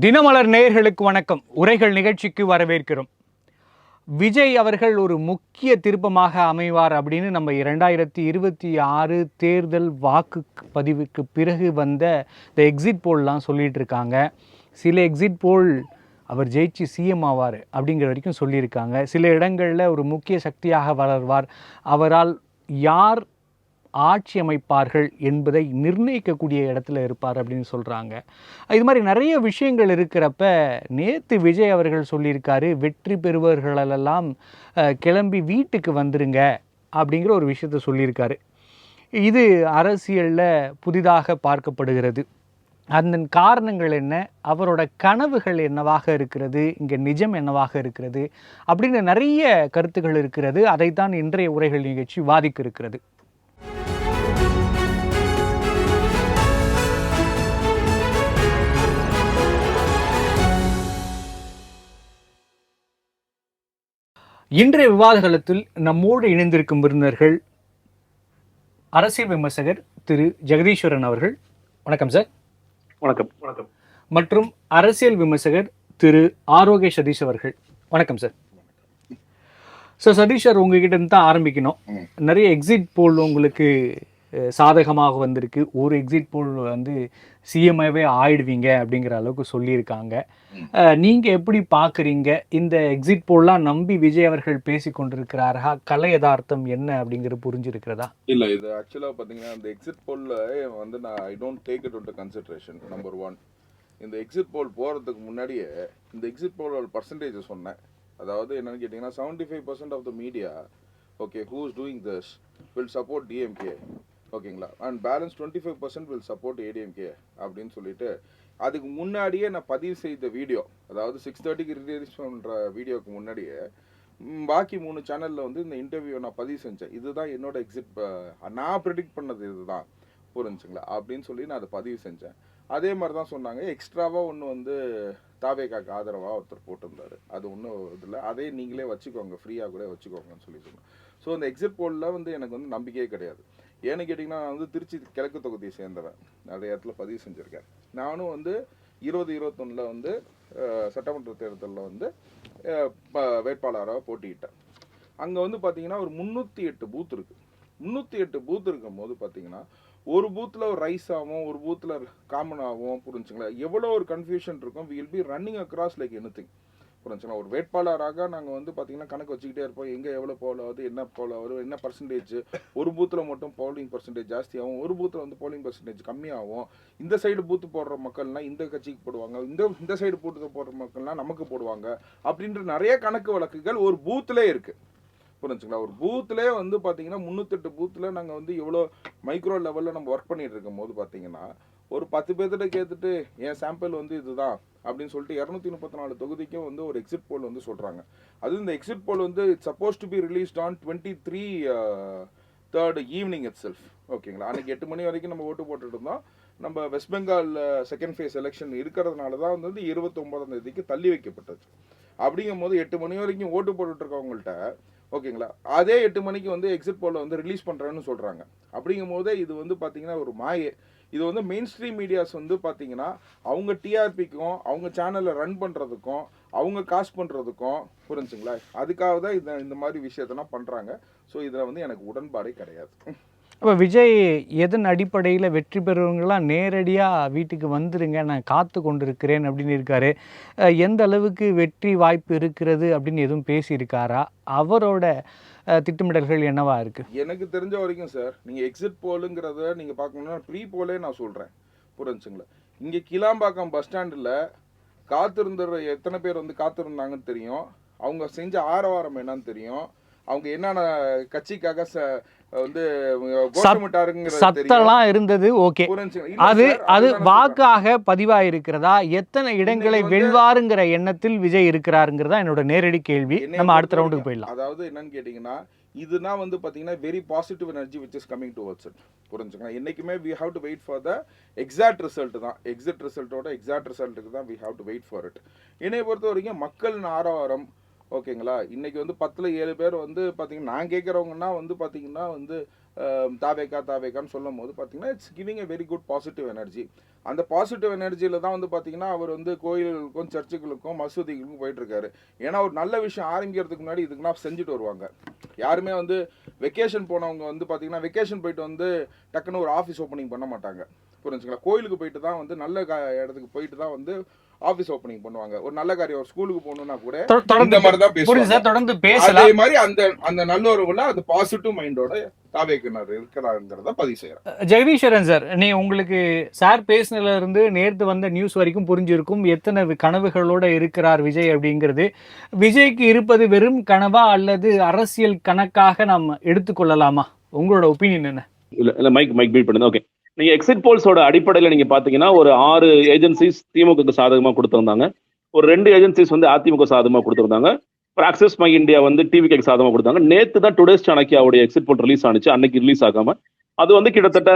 தினமலர் நேயர்களுக்கு வணக்கம். உரைகள் நிகழ்ச்சிக்கு வரவேற்கிறோம். விஜய் அவர்கள் ஒரு முக்கிய திருப்பமாக அமைவார் அப்படின்னு நம்ம 2026 தேர்தல் வாக்கு பதிவுக்கு பிறகு வந்த இந்த எக்ஸிட் போல்லாம் சொல்லிட்டு இருக்காங்க. சில எக்ஸிட் போல் அவர் ஜெயிச்சு சிஎம் ஆவார் அப்படிங்கிற வரைக்கும் சொல்லியிருக்காங்க. சில இடங்களில் ஒரு முக்கிய சக்தியாக வளர்வார், அவரால் யார் ஆட்சி அமைப்பார்கள் என்பதை நிர்ணயிக்கக்கூடிய இடத்துல இருப்பார் அப்படின்னு சொல்கிறாங்க. இது மாதிரி நிறைய விஷயங்கள் இருக்கிறப்ப நேற்று விஜய் அவர்கள் சொல்லியிருக்காரு, வெற்றி பெறுபவர்களெல்லாம் கிளம்பி வீட்டுக்கு வந்துருங்க அப்படிங்கிற ஒரு விஷயத்த சொல்லியிருக்காரு. இது அரசியலில் புதிதாக பார்க்கப்படுகிறது. அதன் காரணங்கள் என்ன, அவரோட கனவுகள் என்னவாக இருக்கிறது, இங்கே நிஜம் என்னவாக இருக்கிறது அப்படின்னு நிறைய கருத்துக்கள் இருக்கிறது. அதைத்தான் இன்றைய உரைகள் நிகழ்ச்சி வாதிக்க இருக்கிறது. இன்றைய விவாதகளத்தில் நம்மோடு இணைந்திருக்கும் விருந்தினர்கள் அரசியல் விமர்சகர் திரு ஜெகதீஸ்வரன் அவர்கள். வணக்கம் சார். வணக்கம். வணக்கம். மற்றும் அரசியல் விமர்சகர் திரு ஆரோக்கிய சதீஷ் அவர்கள். வணக்கம் சார். சதீஷ் சார், உங்ககிட்ட இருந்து தான் ஆரம்பிக்கணும். நிறைய எக்ஸிட் போல் உங்களுக்கு சாதகமாக வந்திருக்கு. ஒரு எக்ஸிட் போல் சிஎம்ஐவே ஆயிடுவீங்க அப்படிங்கிற அளவுக்கு சொல்லியிருக்காங்க. நீங்கள் எப்படி பார்க்குறீங்க? இந்த எக்ஸிட் போல்லாம் நம்பி விஜய் அவர்கள் பேசி கொண்டிருக்கிறாரா? கலை யதார்த்தம் என்ன அப்படிங்கிறது புரிஞ்சிருக்கிறதா? இல்லை, இது ஆக்சுவலாக பார்த்தீங்கன்னா இந்த எக்ஸிட் போலில் நான் I don't take it into consideration. Number one, இந்த எக்ஸிட் போல் போகிறதுக்கு முன்னாடியே இந்த எக்ஸிட் போலோட பர்சன்டேஜ் சொன்னேன். அதாவது என்னென்னு கேட்டிங்கன்னா 75% of the media okay who is doing this will support DMK, ஓகேங்களா, and balance 25% will support ADMK அப்படின்னு சொல்லிட்டு அதுக்கு முன்னாடியே நான் பதிவு செய்த வீடியோ, அதாவது 6:30க்கு ரிலீஸ் பண்ணுற வீடியோவுக்கு முன்னாடியே பாக்கி 3 சேனலில் இந்த இன்டர்வியூ நான் பதிவு செஞ்சேன். இதுதான் என்னோட எக்ஸிட், நான் ப்ரெடிக்ட் பண்ணது இதுதான், புரிஞ்சுங்களா அப்படின்னு சொல்லி நான் அதை பதிவு செஞ்சேன். அதே மாதிரி தான் சொன்னாங்க. எக்ஸ்ட்ராவாக ஒன்று தாவேக்காக்கு ஆதரவாக ஒருத்தர் போட்டிருந்தார். அது ஒன்றும் இதில் அதே நீங்களே வச்சுக்கோங்க, ஃப்ரீயாக கூட வச்சுக்கோங்கன்னு சொல்லி சொன்னேன். ஸோ இந்த எக்ஸிட் போலில் எனக்கு நம்பிக்கையே கிடையாது. ஏன்னு கேட்டிங்கன்னா நான் திருச்சி கிழக்கு தொகுதியை சேர்ந்தவன், நிறைய இடத்துல பதிவு செஞ்சுருக்கேன். நானும் 2021 சட்டமன்ற தேர்தலில் வேட்பாளராக போட்டிக்கிட்டேன். அங்கே பார்த்தீங்கன்னா ஒரு 308 பூத் இருக்குது. 308 பூத் இருக்கும் போது பார்த்தீங்கன்னா ஒரு பூத்தில் ஒரு ரைஸ் ஆகும், ஒரு பூத்தில் காமன் ஆகும், புரிஞ்சுங்களா, எவ்வளோ ஒரு கன்ஃபியூஷன் இருக்கும். Will be running across like anything, புரிஞ்சுங்களா. ஒரு வேட்பாளராக நாங்கள் பார்த்தீங்கன்னா கணக்கு வச்சுக்கிட்டே இருப்போம். எங்கே எவ்வளோ போல் ஆகுது, என்ன போல் வரும், என்ன பர்சன்டேஜ், ஒரு பூத்தில் மட்டும் போலிங் பர்சன்டேஜ் ஜாஸ்தியாகும், ஒரு பூத்தில் போலிங் பர்சன்டேஜ் கம்மியாகும். இந்த சைடு பூத்து போடுற மக்கள்லாம் இந்த கட்சிக்கு போடுவாங்க, இந்த சைடு பூத்து போடுற மக்கள்லாம் நமக்கு போடுவாங்க அப்படின்ற நிறைய கணக்கு வழக்குகள் ஒரு பூத்துலேயே இருக்குது, புரிஞ்சுங்களா. ஒரு பூத்துலேயே பார்த்தீங்கன்னா 308 பூத்தில் நாங்கள் எவ்வளோ மைக்ரோ லெவலில் நம்ம ஒர்க் பண்ணிட்டு இருக்கும் போது பார்த்தீங்கன்னா ஒரு 10 பேர்த்திட்ட கேட்டுட்டு என் சாம்பிள் இதுதான் அப்படின்னு சொல்லிட்டு 234 தொகுதிக்கும் ஒரு எக்ஸிட் போல் சொல்கிறாங்க. அது இந்த exit pole it's suppose to be released on 23rd evening it self, ஓகேங்களா. அன்றைக்கி 8 மணி வரைக்கும் நம்ம ஓட்டு போட்டுட்டு இருந்தோம். நம்ம west Bengal second phase election இருக்கிறதுனால தான் 29ஆம் தேதிக்கு தள்ளி வைக்கப்பட்டது. அப்படிங்கும் போது 8 மணி வரைக்கும் ஓட்டு போட்டுட்ருக்கவங்கள்ட்ட, ஓகேங்களா, அதே 8 மணிக்கு எக்ஸிட் போலில் ரிலீஸ் பண்ணுறேன்னு சொல்கிறாங்க. அப்படிங்கும் போதே இது பார்த்தீங்கன்னா ஒரு மாயே. இது மெயின் ஸ்ட்ரீம் மீடியாஸ் பார்த்தீங்கன்னா அவங்க டிஆர்பிக்கும் அவங்க சேனலை ரன் பண்ணுறதுக்கும் அவங்க காசு பண்ணுறதுக்கும், புரிஞ்சுங்களா, அதுக்காக தான் இந்த மாதிரி விஷயத்தெல்லாம் பண்ணுறாங்க. ஸோ இதில் எனக்கு உடன்பாடே கிடையாது. அப்போ விஜய் எதன் அடிப்படையில் வெற்றி பெறுவவங்களாம் நேரடியாக வீட்டுக்கு வந்துடுங்க, நான் காத்து கொண்டு இருக்கிறேன் அப்படின்னு இருக்காரு. எந்த அளவுக்கு வெற்றி வாய்ப்பு இருக்கிறது அப்படின்னு எதுவும் பேசியிருக்காரா? அவரோட திட்டமிடல்கள் என்னவா இருக்குது? எனக்கு தெரிஞ்ச வரைக்கும் சார், நீங்கள் எக்ஸிட் போலுங்கிறத நீங்கள் பார்க்கணுன்னா ப்ரீ போலே நான் சொல்கிறேன், புரிஞ்சுங்களா. இங்கே கிளாம்பாக்கம் பஸ் ஸ்டாண்டில் காத்திருந்த எத்தனை பேர் காத்திருந்தாங்கன்னு தெரியும். அவங்க செஞ்ச ஆரவாரம் என்னன்னு தெரியும். அவங்க என்னென்ன கட்சிக்காக சத்தெல்லாம் இருந்தது. ஓகே, அது வாக்காக பதிவாயிருக்கிறதா? எத்தனை இடங்களை வெல்வாருங்கிற எண்ணத்தில் விஜய் இருக்கிறாருங்கிறதா என்னோட நேரடி கேள்வி. நம்ம அடுத்த ரவுண்டுக்கு போயிடலாம். அதாவது என்னன்னு கேட்டீங்கன்னா, இதுனா பாத்தீங்கன்னா very positive energy which is coming towards it, புரிஞ்சுங்களா. என்னைக்குமே we have to wait for the exact result தான். எக்ஸிட் ரிசல்ட்டோட எக்ஸாக்ட் ரிசல்ட்டுக்கு தான் we have to wait for it. என்னை பொறுத்த வரைக்கும் மக்கள் ஆரவாரம், ஓகேங்களா. இன்னைக்கு வந்து 10ல் 7 பேர் வந்து பார்த்தீங்கன்னா நான் கேட்குறவங்கன்னா வந்து பார்த்தீங்கன்னா வந்து தாவேக்கான்னு சொல்லும் போது பார்த்தீங்கன்னா it's giving a very good positive energy. அந்த பாசிட்டிவ் எனர்ஜியில் தான் வந்து பார்த்தீங்கன்னா அவர் வந்து கோயில்களுக்கும் சர்ச்சுகளுக்கும் மசூதிகளுக்கும் போயிட்டுருக்காரு. ஏன்னா ஒரு நல்ல விஷயம் ஆரம்பிக்கிறதுக்கு முன்னாடி இதுக்குன்னா செஞ்சுட்டு வருவாங்க. யாருமே வந்து வெக்கேஷன் போனவங்க வந்து பார்த்தீங்கன்னா வெக்கேஷன் போயிட்டு வந்து டக்குன்னு ஒரு ஆஃபீஸ் ஓப்பனிங் பண்ண மாட்டாங்க. புரிஞ்சுங்களா. கோயிலுக்கு போயிட்டு தான் வந்து நல்ல இடத்துக்கு போயிட்டு தான் வந்து ஆஃபீஸ் ஓப்பனிங் பண்ணுவாங்க. ஒரு நல்ல காரியம் ஒரு ஸ்கூலுக்கு போகணும்னா கூட இந்த மாதிரி தான் பேசுவாங்க. தொடர்ந்து பேசலாம். அதே மாதிரி அந்த நல்லுறவுல அந்த பாசிட்டிவ் மைண்டோட தாவேக்கினார் இருக்கிறாங்கிறத பதிவு செய்யறேன். ஜெகதீஸ்வரன் சார், நீ உங்களுக்கு சார் பேசினதுல இருந்து நேர்த்து வந்த நியூஸ் வரைக்கும் புரிஞ்சிருக்கும் எத்தனை கனவுகளோட இருக்கிறார் விஜய் அப்படிங்கிறது. விஜய்க்கு இருப்பது வெறும் கனவா அல்லது அரசியல் கணக்காக நாம் எடுத்துக்கொள்ளலாமா? உங்களோட ஒப்பீனியன் என்ன? இல்ல மைக் பீட் பண்ணுங்க. ஓகே, நீங்க எக்ஸிட் போல்ஸோட அடிப்படையில் நீங்க பாத்தீங்கன்னா ஒரு 6 ஏஜென்சிஸ் திமுக சாதகமா கொடுத்திருந்தாங்க, ஒரு 2 ஏஜென்சிஸ் வந்து அதிமுக சாதகமா கொடுத்திருந்தாங்க, ஒரு ஆக்சஸ் மை இந்தியா வந்து டிவிக்கு சாதகமா கொடுத்தாங்க. நேத்து தான் டுடேஸ் சாணக்கியாவுடைய எக்ஸிட் போல் ரிலீஸ் ஆனிச்சு. அன்னைக்கு ரிலீஸ் ஆகாம அது வந்து கிட்டத்தட்ட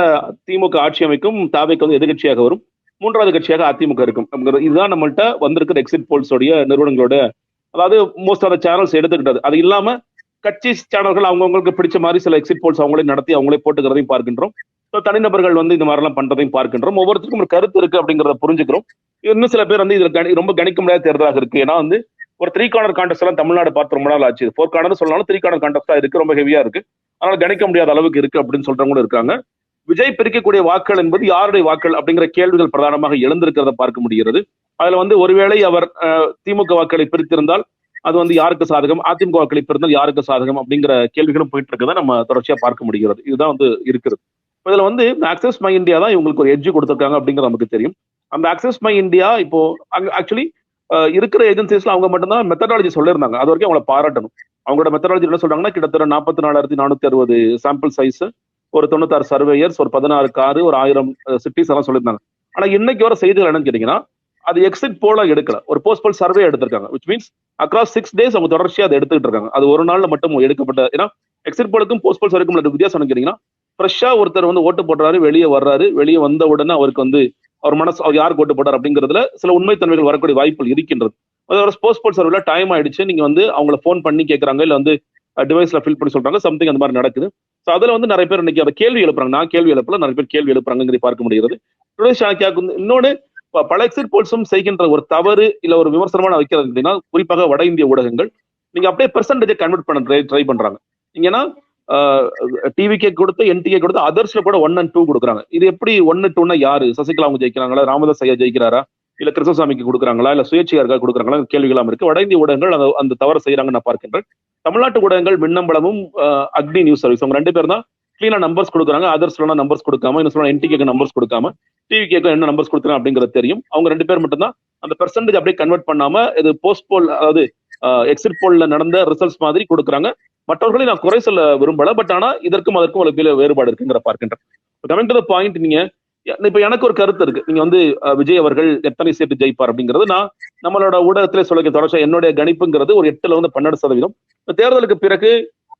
திமுக ஆட்சி அமைக்கும், தாவேக்கு வந்து எதிர்கட்சியாக வரும், 3வது கட்சியாக அதிமுக இருக்கும். இதுதான் நம்மள்ட்ட வந்திருக்கிற எக்ஸிட் போல்ஸோடைய நிறுவனங்களோட, அதாவது மோஸ்ட் ஆஃப் த சேனல்ஸ் எடுத்துக்கிட்டது. அது இல்லாம கட்சி சேனல்கள் அவங்களுக்கு பிடிச்ச மாதிரி சில எக்ஸிட் போல்ஸ் அவங்களே நடத்தி அவங்களே போட்டுக்கிறதையும் பார்க்கின்றோம். தனிநபர்கள் வந்து இந்த மாதிரிலாம் பண்றதையும் பார்க்கின்றோம். ஒவ்வொருத்தருக்கும் ஒரு கருத்து இருக்கு அப்படிங்கிறத புரிஞ்சுக்கிறோம். இன்னும் சில பேர் வந்து இதுல ரொம்ப கணிக்க முடியாத தேர்தலாக இருக்கு. ஏன்னா வந்து ஒரு 3 கார்னர் கான்டெஸ்ட் எல்லாம் தமிழ்நாடு பார்த்து ரொம்ப நாள் ஆச்சு. 4 கார்னர் சொல்லலாம், 3 கார்னர் கான்டெஸ்டா இருக்கு, ரொம்ப ஹெவியா இருக்கு, அதனால கணிக்க முடியாத அளவுக்கு இருக்கு அப்படின்னு சொல்றவங்க இருக்காங்க. விஜய் பிரிக்கக்கூடிய வாக்குகள் என்பது யாருடைய வாக்குகள் அப்படிங்கிற கேள்விகள் பிரதானமாக எழுந்திருக்கிறத பார்க்க முடிகிறது. அதுல வந்து ஒருவேளை அவர் திமுக வாக்களை பிரித்திருந்தால் அது வந்து யாருக்கு சாதகம், அதிமுக வாக்களை பிரித்தால் யாருக்கு சாதகம் அப்படிங்கிற கேள்விகளும் போயிட்டு இருக்கதை நம்ம தொடர்ச்சியா பார்க்க முடிகிறது. இதுதான் வந்து இருக்கிறது. இதுல வந்து ஆக்சஸ் மை இந்தியா தான் இவங்களுக்கு ஒரு எட்ஜ் கொடுத்திருக்காங்க அப்படிங்கிறது நமக்கு தெரியும். அந்த ஆக்சஸ் மை இந்தியா இப்போ ஆக்சுவலி இருக்கிற ஏஜென்சிஸ்ல அவங்க மட்டும்தான் மெத்தடாலஜி சொல்லியிருந்தாங்க. அது வரைக்கும் அவங்களை பாராட்டணும். அவங்களோட மெத்தடாலஜி என்ன சொல்றாங்கன்னா, கிட்டத்தட்ட 44,460 சாம்பிள் சைஸ், ஒரு 96 சர்வேயர்ஸ், ஒரு 16 காரு, ஒரு 1000 சிட்டிஸ் எல்லாம் சொல்லியிருந்தாங்க. ஆனா இன்னைக்கு வர செய்திகள் என்னன்னு கேட்டீங்கன்னா, அது எக்ஸிட் போல எடுக்கல, ஒரு போஸ்ட் போல் சர்வே எடுத்திருக்காங்க. விச் மீன்ஸ் அக்ராஸ் 6 days அவங்க தொடர்ச்சியா அதை எடுத்துக்கிட்டு இருக்காங்க. அது ஒரு நாள்ல மட்டும் எடுக்கப்பட்ட, ஏன்னா எக்ஸிட் போலுக்கும் போஸ்ட் போல் சர்வேக்கும் வித்தியாசம் கேட்டீங்கன்னா, ஃப்ரெஷ்ஷா ஒருத்தர் வந்து ஓட்டு போடுறாரு, வெளியே வர்றாரு, வெளியே வந்த உடனே அவருக்கு வந்து அவர் மனசு அவர் யாருக்கு ஓட்டு போட்டார் அப்படிங்கிறதுல சில உண்மைத்தன்மைகள் வரக்கூடிய வாய்ப்புகள் இருக்கின்றது. அதாவது போஸ்ட் போல் சர்வேல டைம் ஆயிடுச்சு, நீங்க வந்து அவங்கள போன் பண்ணி கேட்கறாங்க, இல்ல வந்து டிவைஸ்ல ஃபில் பண்ணி சொல்றாங்க, சம்திங் அந்த மாதிரி நடக்குது. ஸோ அதுல வந்து நிறைய பேர் இன்னைக்கு அதை கேள்வி எழுப்புறாங்க. நான் கேள்வி எழுப்பல, நிறைய பேர் கேள்வி எழுப்புறாங்கிறத பார்க்க முடிகிறது. டுடேஸ் சாணக்கியாவுக்கு இன்னொன்னு, பல எக்ஸிட் போல்ஸும் செய்கின்ற ஒரு தவறு இல்ல ஒரு விமர்சனமான வைக்கிறது அப்படின்னா, குறிப்பாக வட இந்திய ஊடகங்கள் நீங்க அப்படியே பெர்சன்டேஜை கன்வெர்ட் பண்ண ட்ரை பண்றாங்க. நீங்கன்னா டிவிக்கே கொடுத்து என்டிகே கொடுத்து அதர்ஸ்ல கூட 1 and 2 கொடுக்குறாங்க. இது எப்படி 1 2ன்னா யாரு? சசிகலா அவங்க ஜெயிக்கிறாங்களா, ராமதாஸ் ஐயா ஜெயிக்கிறாரா, இல்ல கிருஷ்ணசாமிக்கு கொடுக்குறாங்களா, இல்ல சுயேட்சையாருக்கா கொடுக்குறாங்களா கேள்விகளாம் இருக்கு. வட இந்திய ஊடகங்கள் அந்த தவறு செய்யறாங்கன்னு நான் பார்க்கின்றேன். தமிழ்நாட்டு ஊடகங்கள் மின்னம்பலமும் அக்னி நியூஸ் சர்வீஸ் அவங்க 2 பேர் தான் கிளீனா நம்பர்ஸ் கொடுக்குறாங்க. அதர்ஸ்ல நம்பர்ஸ் கொடுக்காம, இன்னும் சொல்ல என்டிகேக்கு நம்பர்ஸ் கொடுக்காம, டிவிக்கு என்ன நம்பர்ஸ் கொடுக்குறாங்க அப்படிங்கிறது தெரியும். அவங்க 2 பேர் மட்டும் தான் அந்த பெர்சன்டேஜ் அப்படியே கன்வெர்ட் பண்ணாம இது போஸ்ட் போல், அதாவது எக்ஸிட் போல்ல நடந்த ரிசல்ட்ஸ் மாதிரி கொடுக்குறாங்க. மற்றவர்களை நான் குறை சொல்ல விரும்பல, பட் ஆனா இதற்கும் அதற்கும் ஒரு வேறுபாடு இருக்குங்கிற பார்க்கின்றேன். கமிங் டு தி பாயிண்ட், நீங்க இப்ப எனக்கு ஒரு கருத்து இருக்கு. நீங்க வந்து விஜய் அவர்கள் எத்தனை சீட்டு ஜெயிப்பார் அப்படிங்கிறது நான் நம்மளோட ஊடகத்திலே சொல்ல தொடர்ச்சியா என்னுடைய கணிப்புங்கிறது ஒரு 8ல இருந்து 12%. தேர்தலுக்கு பிறகு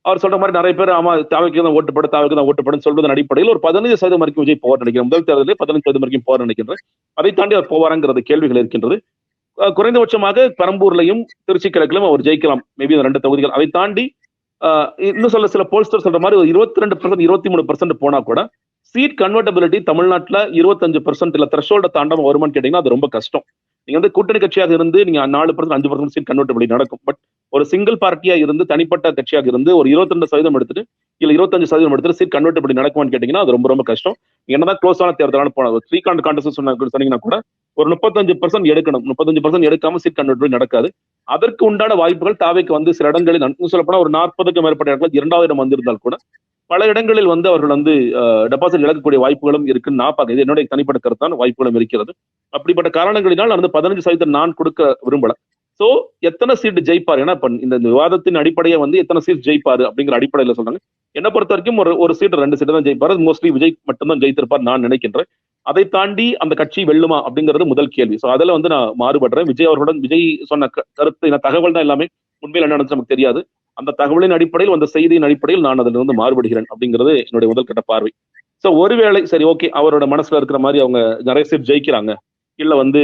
அவர் சொல்ற மாதிரி நிறைய பேர் ஆமா தாவைக்கு தான் ஓட்டுப்படு, தாவைக்கு தான் ஓட்டுப்படுன்னு சொல்வதன் அடிப்படையில் ஒரு 15% வரைக்கும் விஜய் போவார் நினைக்கிறேன். முதல் தேர்தலில் 15% வரைக்கும் போவார் நினைக்கின்றேன். அதை தாண்டி அவர் போவாராங்கிறது கேள்விகள் இருக்கின்றது. குறைந்தபட்சமாக பெரம்பூர்லையும் திருச்சி கிழக்கிலும் அவர் ஜெயிக்கலாம், மேபி 2 தொகுதிகள். அதை தாண்டி இன்னும் சில போல்ஸ்டர் சொல்ற மாதிரி ஒரு 22% 23% போனா கூட சீட் கன்வெர்டபிலிட்டி தமிழ்நாட்டுல 25% இல்ல த்ரெஷோல்ட தாண்டாம வருமானு கேட்டீங்கன்னா அது ரொம்ப கஷ்டம். நீங்க வந்து கூட்டணி கட்சியாக இருந்து நீங்க 4% 5% சீட் கன்வெர்டபிலிட்டி நடக்கும். பட் ஒரு சிங்கிள் பார்ட்டியா இருந்து தனிப்பட்ட கட்சியாக இருந்து ஒரு 22% எடுத்துட்டு இல்ல 25% எடுத்துட்டு சீட் கன்வெர்டபிலிட்டி நடக்குமான்னு கேட்டீங்கன்னா அது ரொம்ப ரொம்ப கஷ்டம். என்னதான் க்ளோஸான தேர்தலான போன 3 கார்னர் கான்டெஸ்ட் சொன்னீங்கன்னா கூட ஒரு 35% எடுக்கணும். 35% எடுக்காம சீட் கன்வெர்டபிலிட்டி நடக்காது. அதற்கு உண்டான வாய்ப்புகள் தாவேக்கு வந்து சில இடங்களில் சொல்ல போனா ஒரு 40க்கும் மேற்பட்ட இடங்களில் 2வது இடம் வந்திருந்தால் கூட பல இடங்களில் வந்து அவர்கள் வந்து டெபாசிட் இழக்கக்கூடிய வாய்ப்புகளும் இருக்குன்னு நான் பார்க்க, இது என்னுடைய தனிப்பட்ட கருத்தான வாய்ப்புகளும் இருக்கிறது. அப்படிப்பட்ட காரணங்களினால் நான் வந்து 15% நான் கொடுக்க விரும்பல. சோ எத்தனை சீட் ஜெயிப்பார், ஏன்னா இந்த விவாதத்தின் அடிப்படையை வந்து எத்தனை சீட் ஜெயிப்பாரு அப்படிங்கிற அடிப்படையில சொல்றாங்க. என்ன பொறுத்த வரைக்கும் ஒரு சீட் 2 சீட் தான் ஜெயிப்பாரு. மோஸ்ட்லி விஜய் மட்டும்தான் ஜெயித்திருப்பார் நான் நினைக்கின்றேன். அதை தாண்டி அந்த கட்சி வெல்லுமா அப்படிங்கிறது முதல் கேள்வி. சோ அதுல வந்து நான் மாறுபடுறேன். விஜய் அவர்களுடன் விஜய் சொன்ன கருத்து தகவல் தான் எல்லாமே, உண்மையில் என்ன நடந்துச்சு நமக்கு தெரியாது. அந்த தகவலின் அடிப்படையில், அந்த செய்தியின் அடிப்படையில் நான் அதுல இருந்து மாறுபடுகிறேன் அப்படிங்கிறது என்னுடைய முதல் கட்ட பார்வை. சோ ஒருவேளை சரி ஓகே அவரோட மனசுல இருக்கிற மாதிரி அவங்க நிறைய சீட் ஜெயிக்கிறாங்க, இல்ல வந்து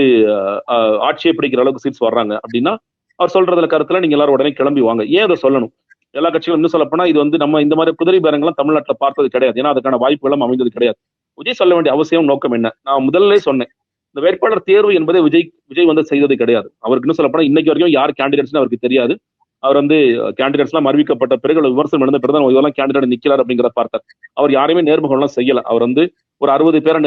ஆட்சியை பிடிக்கிற அளவுக்கு சீட்ஸ் வர்றாங்க அப்படின்னா அவர் சொல்றதுல கருத்துல நீங்க எல்லாரும் உடனே கிளம்பி வாங்க. ஏன் அதை சொல்லணும்? எல்லா கட்சிகளும் இன்னும் சொல்லப்போனா இது வந்து நம்ம இந்த மாதிரி குதிரை பேரங்கள்லாம் தமிழ்நாட்டுல பார்த்தது கிடையாது. ஏன்னா அதுக்கான வாய்ப்புகளும் அமைந்தது கிடையாது. விஜய் சொல்ல வேண்டிய அவசியம் நோக்கம் என்ன? நான் முதல்ல சொன்னேன், இந்த வேட்பாளர் தேர்வு என்பதை விஜய் வந்து செய்தது கிடையாது. அவருக்கு இன்னும் சொல்லப்போனா இன்னைக்கு வரைக்கும் யார் கேண்டிடேட்ஸ்னு அவருக்கு தெரியாது. அவர் வந்து கேண்டிடேட்ஸ் எல்லாம் அறிவிக்கப்பட்ட பிறகு விமர்சனம் நடந்த பிறகு இதெல்லாம் கேண்டிடேட் நிக்கிறார் அப்படிங்கிறத பார்த்தார். அவர் யாரையுமே நேர்முகம் எல்லாம் செய்யல. அவர் வந்து ஒரு 60 பேரை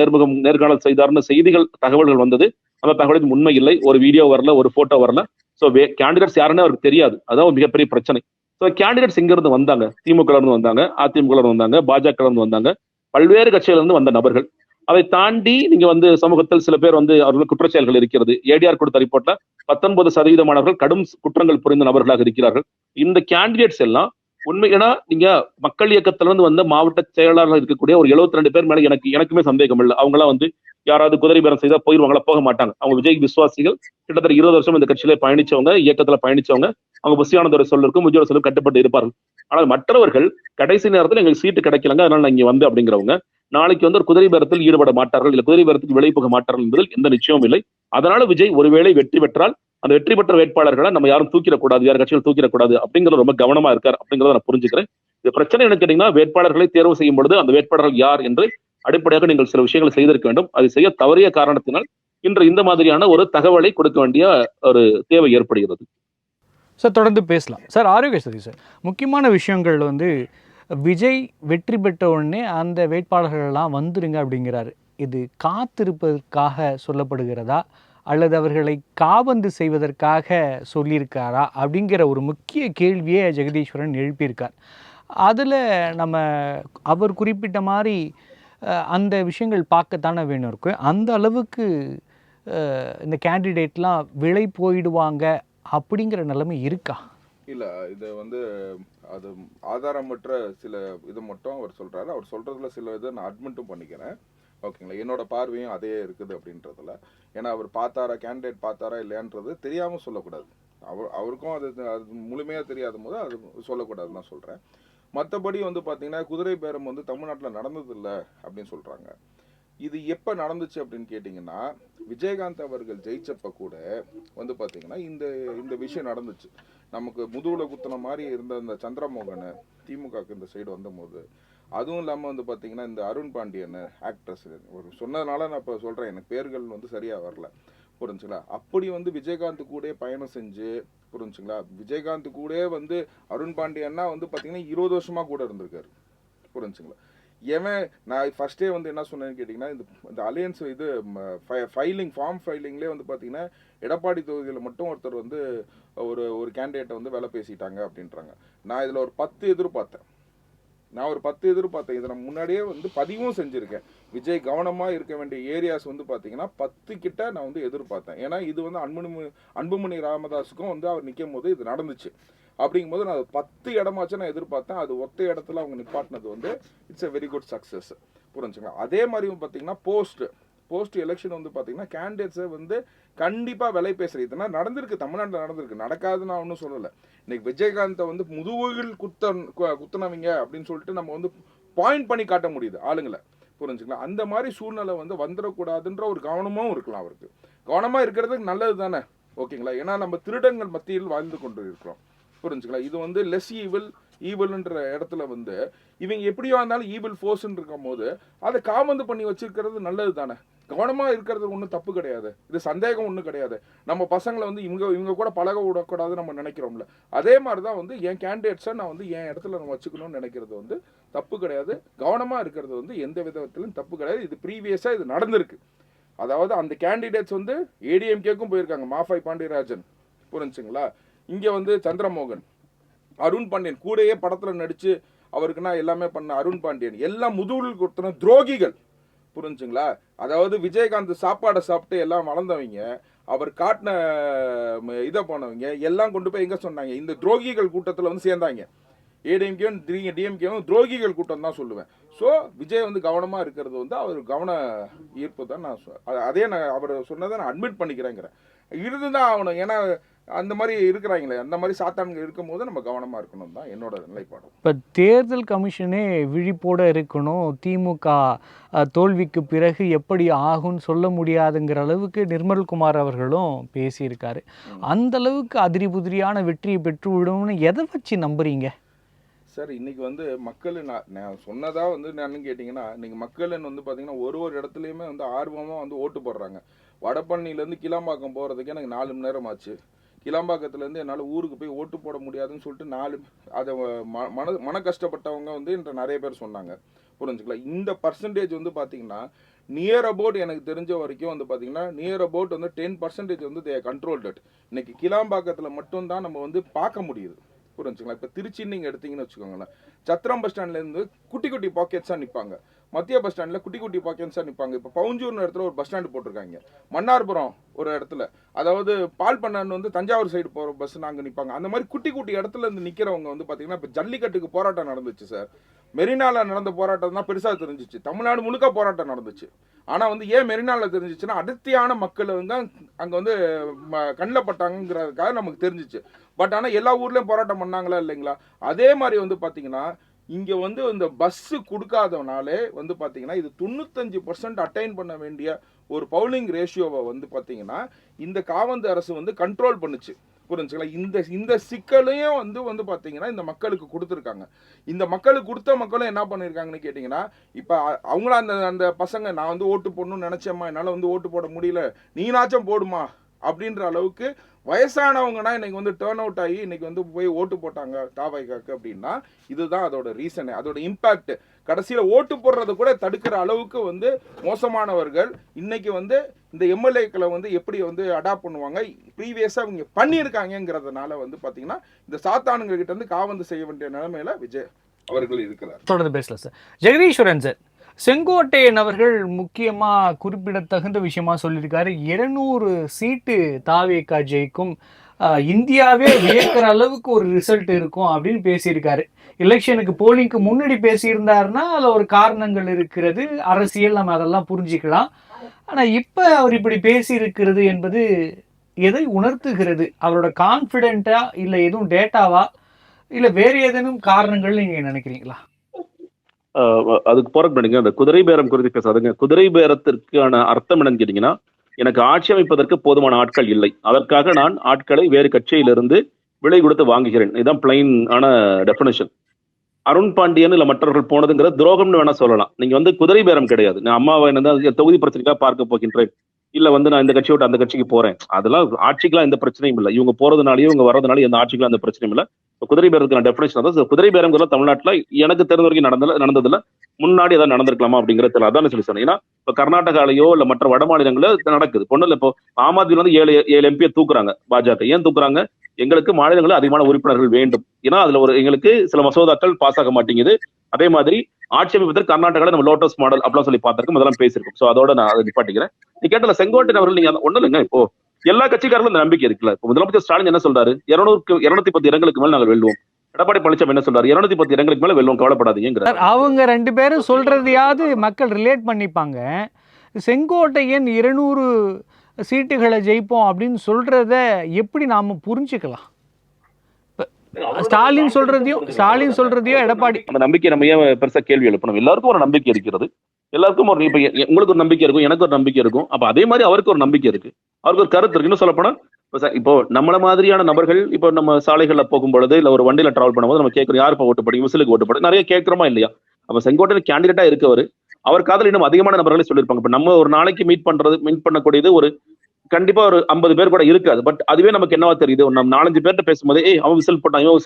நேர்காணல் செய்தார்னு செய்திகள் தகவல்கள் வந்தது. அந்த தகவலுக்கு உண்மை இல்லை. ஒரு வீடியோ வரல, ஒரு போட்டோ வரல. சோ கேண்டிடேட்ஸ் யாருன்னு அவருக்கு தெரியாது. அதான் ஒரு மிகப்பெரிய பிரச்சனை. சோ கேண்டிடேட்ஸ் இங்க இருந்து வந்தாங்க, திமுக இருந்து வந்தாங்க, அதிமுக இருந்து வந்தாங்க, பாஜக இருந்து வந்தாங்க, பல்வேறு கட்சியில இருந்து வந்த நபர்கள். அதை தாண்டி நீங்க வந்து சமூகத்தில் சில பேர் வந்து அவர்கள் குற்றச்செயல்கள் இருக்கிறது. ஏடிஆர் கொடுத்த ரிப்போர்ட்ல 19% மாணவர்கள் கடும் குற்றங்கள் புரிந்த நபர்களாக இருக்கிறார்கள். இந்த கேண்டிடேட்ஸ் எல்லாம் உண்மையா நீங்க மக்கள் இயக்கத்துல இருந்து வந்த மாவட்ட செயலாளர்கள் இருக்கக்கூடிய ஒரு 72 பேர் மேல எனக்குமே சந்தேகம் இல்லை. அவங்க எல்லாம் வந்து யாராவது குதிரை பேரம் செய்தா போயிருவாங்களா? போக மாட்டாங்க. அவங்க விஜய் விசுவாசிகள். கிட்டத்தட்ட 20 வருஷம் இந்த கட்சியில பயணிச்சவங்க, இயக்கத்துல பயணிச்சவங்க. அவங்க புசியானதோட சொல்லிருக்கும், விஜயோட சொல்லும் கட்டுப்பட்டு இருப்பார்கள். ஆனால் மற்றவர்கள் கடைசி நேரத்தில் எங்களுக்கு சீட்டு கிடைக்கலங்க, அதனால நான் இங்க வந்து அப்படிங்கிறவங்க நாளைக்கு வந்து ஒரு குதிரை பேரத்தில் ஈடுபட மாட்டார்கள், இல்ல குதிரை பேரத்துக்கு விலை போக மாட்டார்கள் என்பதில் எந்த நிச்சயமும் இல்லை. அதனால விஜய் ஒருவேளை வெற்றி பெற்றால் அந்த வெற்றி பெற்ற வேட்பாளர்களை நம்ம யாரும் தூக்கிடக்கூடாது, வேற கட்சிகள் தூக்கிடக்கூடாது அப்படிங்கிறது ரொம்ப கவனமா இருக்கார் அப்படிங்கிறத நான் புரிஞ்சுக்கிறேன். இது பிரச்சனை என்ன கேட்டீங்கன்னா, வேட்பாளர்களை தேர்வு செய்யும் பொழுது அந்த வேட்பாளர்கள் யார் என்று அடிப்படையாக நீங்கள் சில விஷயங்களை செய்திருக்க வேண்டும். அதை செய்ய தவறிய காரணத்தினால் இன்று இந்த மாதிரியான ஒரு தகவலை கொடுக்க வேண்டிய ஒரு தேவை ஏற்படுகிறது. சார் தொடர்ந்து பேசலாம். சார் ஆரோக்கிய சதி சார், முக்கியமான விஷயங்கள் வந்து விஜய் வெற்றி பெற்ற உடனே அந்த வேட்பாளர்கள்லாம் வந்துருங்க அப்படிங்கிறாரு. இது காத்திருப்பதற்காக சொல்லப்படுகிறதா அல்லது அவர்களை காபந்து செய்வதற்காக சொல்லியிருக்காரா அப்படிங்கிற ஒரு முக்கிய கேள்வியை ஜெகதீஸ்வரன் எழுப்பியிருக்கார். அதில் நம்ம அவர் குறிப்பிட்ட மாதிரி அந்த விஷயங்கள் பார்க்கத்தானே வேணும் இருக்கு. அந்த அளவுக்கு இந்த கேண்டிடேட்லாம் விலை போயிடுவாங்க அப்படிங்கிற நிலைமை இருக்கா? இல்லை, இது வந்து அது ஆதாரமற்ற சில இது மட்டும் அவர் சொல்கிறாரு. அவர் சொல்கிறதுல சில இதை நான் அட்மிட்டும் பண்ணிக்கிறேன். ஓகேங்களா, என்னோட பார்வையும் அதே இருக்குது அப்படின்றதுல. ஏன்னா அவர் பார்த்தாரா, கேண்டிடேட் பார்த்தாரா இல்லையான்றது தெரியாமல் சொல்லக்கூடாது. அவருக்கும் அது முழுமையாக தெரியாத போது அது சொல்லக்கூடாதுன்னு நான் சொல்கிறேன். மற்றபடி வந்து பார்த்தீங்கன்னா குதிரை பேரம் வந்து தமிழ்நாட்டில் நடந்ததில்லை அப்படின்னு சொல்கிறாங்க. இது எப்போ நடந்துச்சு அப்படின்னு கேட்டிங்கன்னா, விஜயகாந்த் அவர்கள் ஜெயிச்சப்ப கூட வந்து பார்த்தீங்கன்னா இந்த விஷயம் நடந்துச்சு. நமக்கு முதுகுல குத்துன மாதிரி இருந்த இந்த சந்திரமோகன் திமுகக்கு இந்த சைடு வந்தபோது, அதுவும் இல்லாமல் வந்து பார்த்தீங்கன்னா இந்த அருண் பாண்டியன் ஆக்ட்ரஸ் ஒரு சொன்னதுனால நான் இப்போ சொல்கிறேன், எனக்கு பேர்கள் வந்து சரியாக வரல, புரிஞ்சுங்களா. அப்படி வந்து விஜயகாந்த் கூட பயணம் செஞ்சு, புரிஞ்சுங்களா, விஜயகாந்த் கூட வந்து அருண் பாண்டியன்னா வந்து பார்த்தீங்கன்னா 20 வருஷமாக கூட இருந்திருக்காரு, புரிஞ்சுங்களா. ஏன் நான் ஃபர்ஸ்டே வந்து என்ன சொன்னேன்னு கேட்டிங்கன்னா, இந்த அலையன்ஸ் இது ஃபார்ம் ஃபைலிங்லேயே வந்து பார்த்தீங்கன்னா எடப்பாடி தொகுதியில் மட்டும் ஒருத்தர் வந்து ஒரு கேண்டிடேட்டை வந்து வேலை பேசிட்டாங்க அப்படின்றாங்க. நான் இதில் ஒரு 10 எதிர்பார்த்தேன். இதை நான் முன்னாடியே வந்து பதிவும் செஞ்சுருக்கேன். விஜய் கவனமாக இருக்க வேண்டிய ஏரியாஸ் வந்து பார்த்தீங்கன்னா 10 கிட்ட நான் வந்து எதிர்பார்த்தேன். ஏன்னா இது வந்து அன்புமணி ராமதாஸுக்கும் வந்து அவர் நிற்கும் போது இது நடந்துச்சு. அப்படிங்கும்போது நான் 10 இடமாச்சும் நான் எதிர்பார்த்தேன். அது ஒத்த இடத்துல அவங்க நிப்பாட்டினது வந்து it's a very good success, புரிஞ்சுங்களா. அதே மாதிரி பார்த்தீங்கன்னா போஸ்ட் எலெக்ஷன் வந்து பார்த்தீங்கன்னா கேண்டிடேட்ஸை வந்து கண்டிப்பாக விலை பேசுறது இதெல்லாம் நடந்திருக்கு, தமிழ்நாட்டில் நடந்திருக்கு, நடக்காதுன்னு நான் ஒன்றும் சொல்லலை. இன்னைக்கு விஜயகாந்தை வந்து முதுகுகள் குத்துனவங்க அப்படின்னு சொல்லிட்டு நம்ம வந்து பாயிண்ட் பண்ணி காட்ட முடியுது ஆளுங்களை, புரிஞ்சுங்களா. அந்த மாதிரி சூழ்நிலை வந்து வந்துடக்கூடாதுன்ற ஒரு கவனமும் இருக்கலாம். அவருக்கு கவனமாக இருக்கிறதுக்கு நல்லது தானே, ஓகேங்களா. ஏன்னா நம்ம திருடங்கள் மத்தியில் வாழ்ந்து கொண்டு இருக்கிறோம், புரிஞ்சுங்களா. இது வந்து லெஸ் ஈவல்ன்ற இடத்துல வந்து இவங்க எப்படியோ இருந்தாலும் ஈவில் ஃபோர்ஸ்ன்னு இருக்கும் போது அதை காமந்து பண்ணி வச்சிருக்கிறது நல்லது தானே. கவனமாக இருக்கிறது ஒன்றும் தப்பு கிடையாது, இது சந்தேகம் ஒன்றும் கிடையாது. நம்ம பசங்களை வந்து இவங்க கூட பழக விடக்கூடாது நம்ம நினைக்கிறோம்ல, அதே மாதிரி தான் வந்து என் கேண்டிடேட்ஸை நான் வந்து என் இடத்துல நம்ம வச்சுக்கணும்னு நினைக்கிறது வந்து தப்பு கிடையாது. கவனமாக இருக்கிறது வந்து எந்த விதத்திலும் தப்பு கிடையாது. இது ப்ரீவியஸாக இது நடந்திருக்கு. அதாவது அந்த கேண்டிடேட்ஸ் வந்து ஏடிஎம்கேக்கும் போயிருக்காங்க, மாஃபாய் பாண்டியராஜன், புரிஞ்சுங்களா. இங்கே வந்து சந்திரமோகன், அருண் பாண்டியன் கூடயே படத்தில் நடித்து அவருக்குன்னா எல்லாமே பண்ண அருண் பாண்டியன் எல்லாம் முதுகில் கொடுத்தன துரோகிகள், புரிஞ்சுங்களா. அதாவது விஜயகாந்த் சாப்பாடை சாப்பிட்டு எல்லாம் வளர்ந்தவங்க, அவர் காட்டின இதை போனவங்க எல்லாம் கொண்டு போய் எங்கே சொன்னாங்க, இந்த துரோகிகள் கூட்டத்தில் வந்து சேர்ந்தாங்க. ஏடிஎம்கேவும் டிஎம்கேவும் துரோகிகள் கூட்டம் தான் சொல்லுவேன். ஸோ விஜய் வந்து கவனமாக இருக்கிறது வந்து அவர் கவன ஈர்ப்பு தான் நான் அதே நான் அவர் சொன்னதை நான் அட்மிட் பண்ணிக்கிறேங்கிறேன். இருந்துதான் ஆகணும். ஏன்னா அந்த மாதிரி இருக்கிறாங்களே, அந்த மாதிரி சாத்தான்கள் இருக்கும்போது நம்ம கவனமாக இருக்கணும் தான் என்னோட நிலைப்பாடு. இப்போ தேர்தல் கமிஷனே விழிப்போட இருக்கணும், திமுக தோல்விக்கு பிறகு எப்படி ஆகும்னு சொல்ல முடியாதுங்கிற அளவுக்கு நிர்மல்குமார் அவர்களும் பேசியிருக்காரு. அந்த அளவுக்கு அதிரி புதிரியான வெற்றியை பெற்று விடும்னு எதை வச்சு நம்புறீங்க சார்? இன்னைக்கு வந்து மக்கள் நான் சொன்னதா வந்து என்னன்னு கேட்டிங்கன்னா, இன்னைக்கு மக்கள் வந்து பார்த்தீங்கன்னா ஒரு இடத்துலையுமே வந்து ஆர்வமாக வந்து ஓட்டு போடுறாங்க. வடபழனிலேருந்து கிளாம்பாக்கம் போகிறதுக்கு எனக்கு 4 மணி நேரம் ஆச்சு. கிளாம்பாக்கத்துலேருந்து என்னால் ஊருக்கு போய் ஓட்டு போட முடியாதுன்னு சொல்லிட்டு அதை மன கஷ்டப்பட்டவங்க வந்து என்ற நிறைய பேர் சொன்னாங்க. புரிஞ்சுக்கலாம். இந்த பர்சன்டேஜ் வந்து பார்த்தீங்கன்னா நியர் அபவுட் எனக்கு தெரிஞ்ச வரைக்கும் வந்து பார்த்தீங்கன்னா நியர் அபவுட் வந்து 10% வந்து தே கண்ட்ரோல் தட். இன்னைக்கு கிளாம்பாக்கத்தில் மட்டும்தான் நம்ம வந்து பார்க்க முடியுது. புரிஞ்சுங்களா? இப்போ திருச்சி நீங்கள் எடுத்தீங்கன்னு வச்சுக்கோங்களேன், சத்திரம் பஸ் ஸ்டாண்ட்லேருந்து குட்டி குட்டி பாக்கெட்ஸாக நிற்பாங்க, மத்திய பஸ் ஸ்டாண்டில் குட்டி குட்டி பாக்கெட்ஸாக நிற்பாங்க. இப்போ பவுஞ்சூர்னு இடத்துல ஒரு பஸ் ஸ்டாண்டு போட்டிருக்காங்க, மன்னார்புரம் ஒரு இடத்துல, அதாவது பால் பண்ணான்னு வந்து தஞ்சாவூர் சைடு போகிற பஸ் நாங்கள் நிற்பாங்க. அந்த மாதிரி குட்டி குட்டி இடத்துல இருந்து நிற்கிறவங்க வந்து பார்த்தீங்கன்னா இப்போ ஜல்லிக்கட்டுக்கு போராட்டம் நடந்துச்சு சார். மெரினாவில் நடந்த போராட்டம் தான் பெருசாக தெரிஞ்சிச்சு, தமிழ்நாடு முழுக்க போராட்டம் நடந்துச்சு. ஆனால் வந்து ஏன் மெரினாவில் தெரிஞ்சிச்சுன்னா அடர்த்தியான மக்கள் வந்து அங்கே வந்து கண்ணில் பட்டாங்கிறதுக்காக நமக்கு தெரிஞ்சிச்சு. பட் ஆனால் எல்லா ஊர்லேயும் போராட்டம் பண்ணாங்களா இல்லைங்களா? அதே மாதிரி வந்து பார்த்தீங்கன்னா இங்கே வந்து இந்த பஸ்ஸு கொடுக்காதனாலே வந்து பார்த்தீங்கன்னா இது 95% அட்டைன் பண்ண வேண்டிய ஒரு பவுலிங் ரேஷியோவை வந்து பார்த்தீங்கன்னா இந்த காவந்து அரசு வந்து கண்ட்ரோல் பண்ணுச்சு. புரிஞ்சுங்களா? இந்த சிக்கலையும் வந்து பார்த்தீங்கன்னா இந்த மக்களுக்கு கொடுத்துருக்காங்க. இந்த மக்களுக்கு கொடுத்த மக்களும் என்ன பண்ணியிருக்காங்கன்னு கேட்டிங்கன்னா, இப்போ அவங்கள அந்த பசங்க நான் வந்து ஓட்டு போடணும்னு நினச்சேம்மா, என்னால் வந்து ஓட்டு போட முடியல, நீனாச்சும் போடுமா அப்படின்ற அளவுக்கு வயசானவங்கன்னா இன்னைக்கு வந்து டேர்ன் அவுட் ஆகி இன்னைக்கு வந்து போய் ஓட்டு போட்டாங்க தாவைக்காக்கு அப்படின்னா இதுதான் அதோட ரீசனு, அதோட இம்பேக்ட். கடைசியில் ஓட்டு போடுறது கூட தடுக்கிற அளவுக்கு வந்து மோசமானவர்கள் இன்னைக்கு வந்து இந்த எம்எல்ஏக்களை வந்து எப்படி வந்து அடாப்ட் பண்ணுவாங்க, ப்ரீவியஸாக அவங்க பண்ணியிருக்காங்கிறதுனால வந்து பார்த்தீங்கன்னா இந்த சாத்தானுங்க கிட்ட இருந்து காவந்து செய்ய வேண்டிய நிலைமையில விஜய் அவர்கள் இருக்கிறார். தொடர்ந்து பேசலாம் சார். ஜெகதீஸ்வரன் சார், செங்கோட்டையன் அவர்கள் முக்கியமாக குறிப்பிடத்தகுந்த விஷயமா சொல்லியிருக்காரு, 200 சீட்டு தாவேகா ஜெயிக்கும், இந்தியாவே வியக்கிற அளவுக்கு ஒரு ரிசல்ட் இருக்கும் அப்படின்னு பேசியிருக்காரு. எலெக்ஷனுக்கு போலிங்க்கு முன்னாடி பேசியிருந்தாருன்னா அதில் ஒரு காரணங்கள் இருக்கிறது, அரசியல், நம்ம அதெல்லாம் புரிஞ்சிக்கலாம். ஆனால் இப்போ அவர் இப்படி பேசியிருக்கிறது என்பது எதை உணர்த்துகிறது? அவரோட கான்ஃபிடென்ட்டா இல்லை எதுவும் டேட்டாவா இல்லை வேறு ஏதேனும் காரணங்கள் நீங்கள் நினைக்கிறீங்களா? அதுக்கு போறீங்க அந்த குதிரை பேரம் குறித்து பேசாதுங்க. குதிரை பேரத்திற்கான அர்த்தம் என்னன்னு கேட்டீங்கன்னா, எனக்கு ஆட்சி அமைப்பதற்கு போதுமான ஆட்கள் இல்லை, அதற்காக நான் ஆட்களை வேறு கட்சியிலிருந்து விலை கொடுத்து வாங்குகிறேன். இதுதான் பிளைன் ஆன டெபினிஷன். அருண் பாண்டியன் இல்ல மற்றவர்கள் போனதுங்கிற துரோகம்னு வேணா சொல்லலாம். நீங்க வந்து குதிரை பேரம் கிடையாது. நான் அம்மாவை என்ன தொகுதி பிரச்சனைக்காக பார்க்க போகின்றேன், இல்ல வந்து நான் இந்த கட்சியை விட்டு அந்த கட்சிக்கு போறேன், அதெல்லாம் ஆட்சிக்கெல்லாம் எந்த பிரச்சனையும் இல்லை. இவங்க போறதுனாலயோ இவங்க வர்றதுனால எந்த ஆட்சிக்கெல்லாம் எந்த பிரச்சனையும் இல்லை. குதிரை பேரத்துக்கான டெஃபினேஷன் அதான். குதிரை பேரம்ங்கிற தமிழ்நாட்டில் எனக்கு தெரிந்த வரைக்கும் நடந்ததுல முன்னாடி ஏதாவது நடந்திருக்கலாமா அப்படிங்கிறது தெரியல. அதான் சொல்லி சொன்னேன். ஏன்னா இப்ப கர்நாடகாலையோ இல்ல மற்ற வட மாநிலங்களோ நடக்குது. பொண்ணுல இப்போ ஆம் ஆத்மியில வந்து 7 எம்பியை தூக்குறாங்க பாஜக. ஏன் தூக்குறாங்க? எங்களுக்கு மாநிலங்களில் அதிகமான உறுப்பினர்கள் வேண்டும், ஏன்னா அதுல எங்களுக்கு சில மசோதாக்கள் பாஸ் ஆக மாட்டேங்குது. அதே மாதிரி ஆட்சி அமைப்பதற்கு கர்நாடகாவில் நம்ம லோட்டஸ் மாடல் அப்படிலாம் சொல்லி பார்த்திருக்கோம், அதெல்லாம் பேசியிருக்கோம். சோ அதோட நான் அதை நிப்பாட்டிக்கிறேன். நீ கேட்டல செங்கோட்டையன் அவர்கள், நீங்க ஒண்ணு இல்லைங்க, இப்போ எல்லா கட்சிக்காரர்களும் இந்த நம்பிக்கை இருக்குல்ல. இப்போ முதலமைச்சர் ஸ்டாலின் என்ன சொல்றாரு, 210 இடங்களுக்கு மேல நாங்கள் வெல்வோம். எடப்பாடி பழனிசாமி என்ன சொல்றாரு, 210 இடங்களுக்கு மேல வெல்வோம், கவலைப்படாதீங்க. அவங்க 2 பேரும் சொல்றதையாவது மக்கள் ரிலேட் பண்ணிப்பாங்க. செங்கோட்டையன் 200 சீட்டுகளை ஜெயிப்போம் அப்படின்னு சொல்றத எப்படி நாம புரிஞ்சுக்கலாம்? ஸ்டாலின் சொல்றதையும் எடப்பாடி அந்த நம்பிக்கை நம்ம ஏன் பெருசா கேள்வி எழுப்பணும்? எல்லாருக்கும் ஒரு நம்பிக்கை இருக்கிறது. எல்லாருக்கும் ஒரு, இப்ப உங்களுக்கு ஒரு நம்பிக்கை இருக்கும், எனக்கு ஒரு நம்பிக்கை இருக்கும். அப்ப அதே மாதிரி அவருக்கு ஒரு நம்பிக்கை இருக்கு, அவருக்கு ஒரு கருத்து இருக்கு. இன்னும் சொல்லப்போனா இப்போ நம்மள மாதிரியான நபர்கள் இப்போ நம்ம சாலைகள்ல போகும்பொழுது இல்ல ஒரு வண்டியில டிராவல் பண்ணும்போது நம்ம கேட்கிறோம், யாருப்பா ஓட்டு போடுங்க, விசிலுக்கு ஓட்டு போடுங்க, நிறைய கேட்கிறோமா இல்லையா? அப்ப செங்கோட்டையன் கேண்டிடேட்டா இருக்கவர், அவர் காதல் இன்னும் அதிகமான நபர்களே சொல்லியிருப்பாங்க. இப்ப நம்ம ஒரு நாளைக்கு மீட் பண்ணக்கூடியது ஒரு கண்டிப்பா ஒரு 50 பேர் கூட இருக்காது. பட் அதுவே நமக்கு என்னவா தெரியுது, நம்ம 4-5 பேர்ட்ட பேசும்போது அவன் விசில் போட்டான், இவன்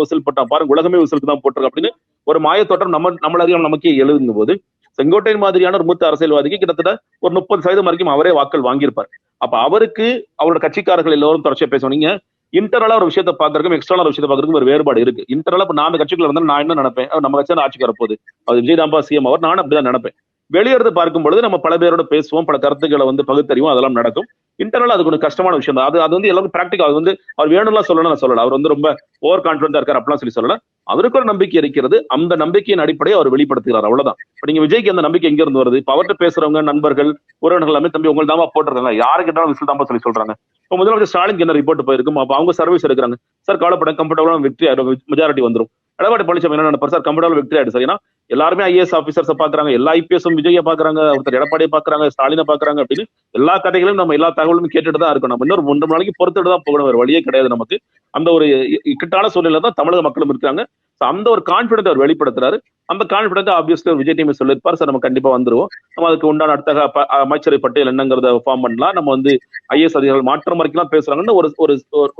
விசில் போட்டான் பாருங்க, உலகமே விசிலுக்கு தான் போட்டிருக்கு அப்படின்னு ஒரு மாயத்தோட்டம் நம்மள அறியாம நமக்கே எழுதுங்க போது, செங்கோட்டையன் மாதிரியான ஒரு மூத்த அரசியல்வாதிக்கு கிட்டத்தட்ட ஒரு 30% வரைக்கும் அவரே வாக்கள் வாங்கியிருப்பார். அப்ப அவருக்கு அவரோட கட்சிக்காரர்கள் எல்லாரும் தொடர்ச்சியா பேசணும். நீங்க இன்டர்னலா ஒரு விஷயத்தை பாக்குறதுக்கும் எக்ஸ்டர்னல் விஷயத்தை பாக்குறதுக்கும் ஒரு வேறுபாடு இருக்கு. இன்டர்னலா இப்ப நான் கட்சிக்குள்ள இருந்தாலும் நான் என்ன நினைப்பேன், நம்ம கட்சி ஆட்சிக்கு வரப்போகுது, அது விஜயதாம்பா சிஎம் அவர், நானும் அப்படிதான் நினைப்பேன். வெளியிருந்து பார்க்கும் பொழுது நம்ம பல பேரோட பேசுவோம், பல கருத்துக்களை வந்து பகுத்தறிவோம், அதெல்லாம் நடக்கும். இன்டர்னல் அது கொஞ்சம் கஷ்டமான விஷயம் தான். அது வந்து எல்லாரும் பிராக்டிகல். அது வந்து அவர் வேணும்லாம் சொல்லணும் நான் சொல்லல, அவர் வந்து ரொம்ப ஓவர் கான்பிடன்டா இருக்காரு அப்படிலாம் சொல்லல. அவருக்கு ஒரு நம்பிக்கை இருக்கிறது, அந்த நம்பிக்கையின் அடிப்படையை அவர் வெளிப்படுத்துகிறார், அவ்வளவுதான். இப்ப நீங்க விஜய்க்கு அந்த நம்பிக்கை எங்க இருந்து வருது? இப்ப அவர்கிட்ட பேசுறவங்க நண்பர்கள் உறவினர்கள் எல்லாமே, தம்பி உங்களுக்கு தாமா போட்டிருக்காங்க, யாரு கேட்டாலும் விசில் தாம்பா சொல்றாங்க. இப்போ முதலமைச்சர் ஸ்டாலின் என்ன ரிப்போர்ட் போயிருக்கும், அப்போ அவங்க சர்வீஸ் எடுக்கிறாங்க. சார் கவலைப்பட கம்ஃபர்டபுளா வெற்றி மெஜாரிட்டி வந்துரும். எடப்பாடி பழனிசாமி என்ன நினைப்பார், சார் கம்ஃபர்டபுள் வெற்றி ஆயிடுச்சு சார். ஏன்னா எல்லாருமே ஐஏஎஸ் ஆஃபீஸர்ஸை பாக்குறாங்க, எல்லா ஐபிஎஸும் விஜயை பாக்குறாங்க, ஒருத்தர் எடப்பாடியை பாக்குறாங்க, ஸ்டாலினை பாக்குறாங்க அப்படின்னு எல்லா கதைகளையும் நம்ம எல்லா தகவலும் கேட்டுட்டு தான் இருக்கணும். நம்ம இன்னொரு 3 நாளைக்கு பொறுத்துட்டு தான் போகணும், வேற வழியே கிடையாது நமக்கு. அந்த ஒரு இக்கட்டான சூழ்நிலை தான் தமிழக மக்களும் இருக்காங்க. அந்த ஒரு கான்பிடன்ட் அவர் வெளிப்படுத்துறாரு. அந்த கான்பிடன்ட் ஆப்வியஸ்லி விஜய் டீம் சொல்லிருப்பார், சார் நம்ம கண்டிப்பா வந்துருவோம், நம்ம அதுக்கு உண்டான அடுத்த அமைச்சரை பட்டியல் என்னங்கிறத ஃபார்ம் பண்ணலாம், நம்ம வந்து ஐஏஎஸ் அதிகாரிகள் மாற்றம் வரைக்கும் பேசுறாங்கன்னு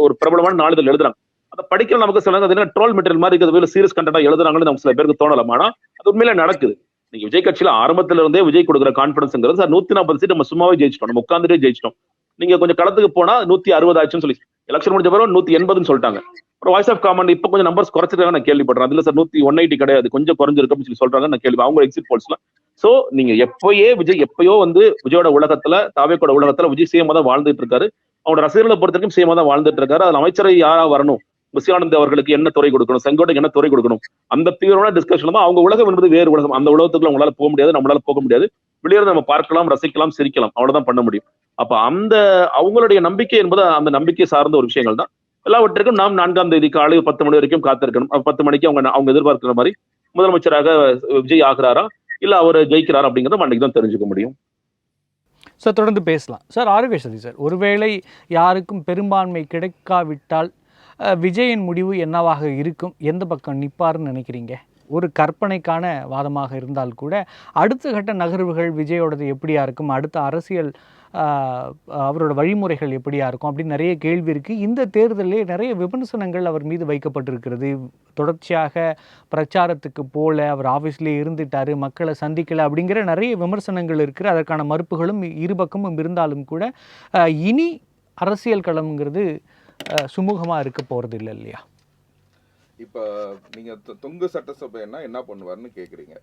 ஒரு பிரபலமான நாளிதழ் எழுதுறாங்க. அதை படிக்கிற நமக்கு சில ட்ரோல் மெட்டீரியல் மாதிரி இருக்கிறது, சீரியஸ் கண்டென்ட்டா எழுதுறாங்கன்னு நமக்கு சில பேருக்கு தோணலாம். ஆனா அது உண்மையில நடக்குது. நீங்க விஜய் கட்சியில ஆரம்பத்துல இருந்தே விஜய் கொடுக்குற கான்பிடன்ஸ்ங்கிறது சார் 140 சீட் நம்ம சும்மாவே ஜெயிச்சிட்டோம், நம்ம உட்காந்துட்டே ஜெயிச்சிட்டோம். நீங்க கொஞ்சம் களத்துக்கு போனா 160 ஆச்சுன்னு சொல்லி எலெக்ஷன் முடிஞ்ச பிறகு 180ன்னு சொல்லிட்டாங்க. அப்புறம் வாய்ஸ் ஆஃப் காமன் இப்ப கொஞ்சம் நம்பர்ஸ் குறைச்சிருக்காங்க நான் கேள்விப்படுறேன். அதுல சார் 180 கிடையாது, கொஞ்சம் குறைஞ்சிருக்கு அப்படின்னு சொல்லி சொல்றாங்க நான் கேள்வி அவங்க எக்ஸிட் போல்ஸ்ல. சோ நீங்க எப்பயோ வந்து விஜயோட உலகத்துல, தாவேக்கோட உலகத்துல விஜய் சிஎம் தான் வாழ்ந்துட்டு இருக்காரு. அவனோட ரசிகர்களை பொறுத்த வரைக்கும் சிஎம் தான் வாழ்ந்துட்டு இருக்காரு. அதுல அமைச்சரை யாரா வரணும், புசியானந்த் அவர்களுக்கு என்ன துறை கொடுக்கணும், செங்கோட்டைக்கு என்ன துறை கொடுக்கணும், அந்த தீவிரமான டிஸ்கஷன் தான். அவங்க உலகம் என்பது வேறு உலகம், அந்த உலகத்துக்குள்ள உங்களால போக முடியாது, நம்மளால போக முடியாது. வெளியே நம்ம பார்க்கலாம், ரசிக்கலாம், சிரிக்கலாம், அவ்வளவுதான் பண்ண முடியும். அப்ப அந்த அவங்களுடைய நம்பிக்கை என்பது அந்த நம்பிக்கை சார்ந்த ஒரு விஷயங்கள் தான். எல்லாவற்றிற்கும் நாம் 4ஆம் தேதி காலை 10 மணி வரைக்கும் காத்திருக்கணும். 10 மணிக்கு அவங்க எதிர்பார்க்கிற மாதிரி முதலமைச்சராக விஜய் ஆகிறாரா இல்ல அவர் ஜெயிக்கிறாரா அப்படிங்கிறத அன்னைக்கு தான் தெரிஞ்சுக்க முடியும். சார் தொடர்ந்து பேசலாம். சார் ஆரோக்கியசதி சார், ஒருவேளை யாருக்கும் பெரும்பான்மை கிடைக்காவிட்டால் விஜயின் முடிவு என்னவாக இருக்கும், எந்த பக்கம் நிற்பார்னு நினைக்கிறீங்க? ஒரு கற்பனைக்கான வாதமாக இருந்தால் கூட அடுத்த கட்ட நகர்வுகள் விஜயோடது எப்படியா இருக்கும், அடுத்த அரசியல் அவரோட வழிமுறைகள் எப்படியா இருக்கும் அப்படின்னு நிறைய கேள்வி இருக்குது. இந்த தேர்தலிலே நிறைய விமர்சனங்கள் அவர் மீது வைக்கப்பட்டிருக்கிறது. தொடர்ச்சியாக பிரச்சாரத்துக்கு போல அவர் ஆஃபீஸ்லேயே இருந்துட்டார், மக்களை சந்திக்கலை அப்படிங்கிற நிறைய விமர்சனங்கள் இருக்குது. அதற்கான மறுப்புகளும் இரு பக்கமும் இருந்தாலும் கூட இனி அரசியல் களம்ங்கிறது சுமூகமாக இருக்க போகிறது இல்லை இல்லையா? இப்போ நீங்கள் தொங்கு சட்டசபைன்னா என்ன பண்ணுவார்னு கேட்குறீங்க.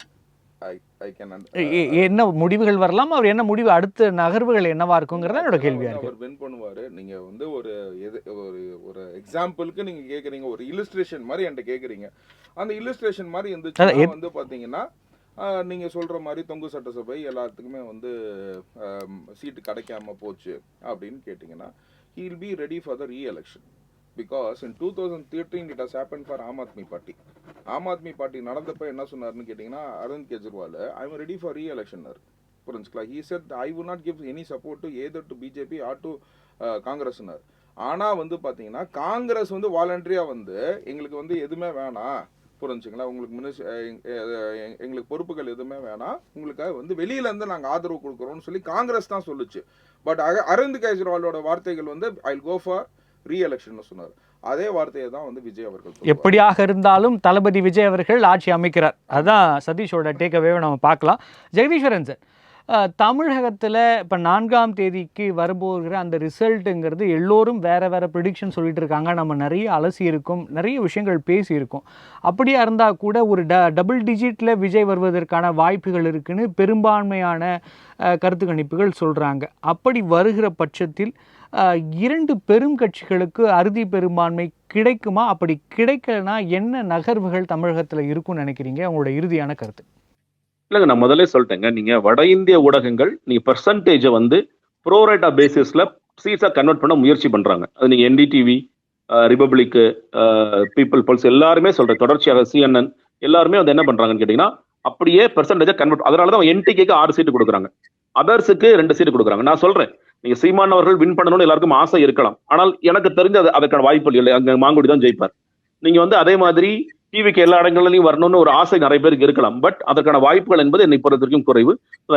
என்ன முடிவுகள் வரலாம், அவர் என்ன முடிவு, அடுத்த நகர்வுகள் என்னவா இருக்குங்கிறத என்னோட கேள்வியா இருக்கு. அவர் வின் பண்ணுவாரு. நீங்க வந்து ஒரு எக்ஸாம்பிளுக்கு நீங்க கேக்குறீங்க, ஒரு இல்லுஸ்ட்ரேஷன் மாதிரி என்கிட்ட கேக்குறீங்க. அந்த இல்லுஸ்ட்ரேஷன் மாதிரி இருந்துச்சு வந்து பாத்தீங்கன்னா நீங்க சொல்ற மாதிரி தொங்கு சட்டசபை எல்லாத்துக்குமே வந்து சீட்டு கிடைக்காம போச்சு அப்படின்னு கேட்டீங்கன்னா he will be ready for the re-election. Because in 2013 it has happened for Aam Aadmi Party. Aam Aadmi Party நடந்தப்ப என்ன சொன்னார்னு கேட்டிங்கன்னா, Aravind Kejriwal I am ready for re-election. புரிஞ்சுங்களா? He said I will not give any support to either to BJP or to Congress. ஆனால் வந்து பார்த்தீங்கன்னா காங்கிரஸ் வந்து வாலண்டரியாக வந்து எங்களுக்கு வந்து எதுவுமே வேணாம், புரிஞ்சுங்களா, உங்களுக்கு எங்களுக்கு பொறுப்புகள் எதுவுமே வேணாம், உங்களுக்காக வந்து வெளியிலேருந்து நாங்கள் ஆதரவு கொடுக்குறோம்னு சொல்லி காங்கிரஸ் தான் சொல்லுச்சு. பட் அரவிந்த் கெஜ்ரிவாலோட வார்த்தைகள் வந்து I will go for reelection சொன்னார். அதே வார்த்தையை தான் வந்து விஜய் அவர்கள் எப்படியாக இருந்தாலும் தளபதி விஜய் அவர்கள் ஆட்சி அமைக்கிறார். அதுதான் சதீஷோட டேக்அவே நம்ம பார்க்கலாம். ஜெகதீஸ்வரன் சார், தமிழகத்தில் இப்போ 4ஆம் தேதிக்கு வரப்போகிற அந்த ரிசல்ட்டுங்கிறது எல்லோரும் வேறு வேறு ப்ரிடிக்ஷன் சொல்லிட்டு இருக்காங்க. நம்ம நிறைய அலசி இருக்கும், நிறைய விஷயங்கள் பேசியிருக்கோம். அப்படியா இருந்தால் கூட ஒரு டபுள் டிஜிட்டில் விஜய் வருவதற்கான வாய்ப்புகள் இருக்குன்னு பெரும்பான்மையான கருத்து கணிப்புகள் சொல்கிறாங்க. அப்படி வருகிற பட்சத்தில் 2 பெரும் கட்சிகளுக்கு அறுதி பெரும்பான்மை கிடைக்குமா? அப்படி கிடைக்கலனா என்ன நகர்வுகள் தமிழகத்தில் இருக்கும்னு நினைக்கிறீங்க? உங்களோட இறுதியான கருத்து. இல்லைங்க, நான் முதல்ல சொல்லிட்டேங்க, நீங்க வட இந்திய ஊடகங்கள் நீங்க பெர்சன்டேஜை வந்து ப்ரோரேட்டா பேசிஸ்ல சீட்ஸா கன்வெர்ட் பண்ண முயற்சி பண்றாங்க. அது நீங்க என்டிடிவி, ரிபப்ளிக், பீப்புள் பல்ஸ் எல்லாருமே சொல்றேன், தொடர்ச்சியாக CNN எல்லாருமே வந்து என்ன பண்றாங்கன்னு கேட்டீங்கன்னா அப்படியே பெர்சன்டேஜா கன்வெர்ட். அதனாலதான் என்டிகேக்கு 6 சீட்டு கொடுக்குறாங்க, அதர்ஸுக்கு 2 சீட்டு கொடுக்குறாங்க. நான் சொல்றேன், நீங்க சீமான் அவர்கள் வின் பண்ணணும்னு எல்லாருக்கும் ஆசை இருக்கலாம், ஆனால் எனக்கு தெரிஞ்ச அதற்கான வாய்ப்புகள் இல்லை. அங்க மாங்குடி தான் ஜெயிப்பார். நீங்க வந்து அதே மாதிரி டிவிக்கு எல்லா இடங்களிலையும் வரணும்னு ஒரு ஆசை நிறைய பேருக்கு இருக்கலாம், பட் அதற்கான வாய்ப்புகள் என்பது என்னை பொறுத்த வரைக்கும் குறைவு.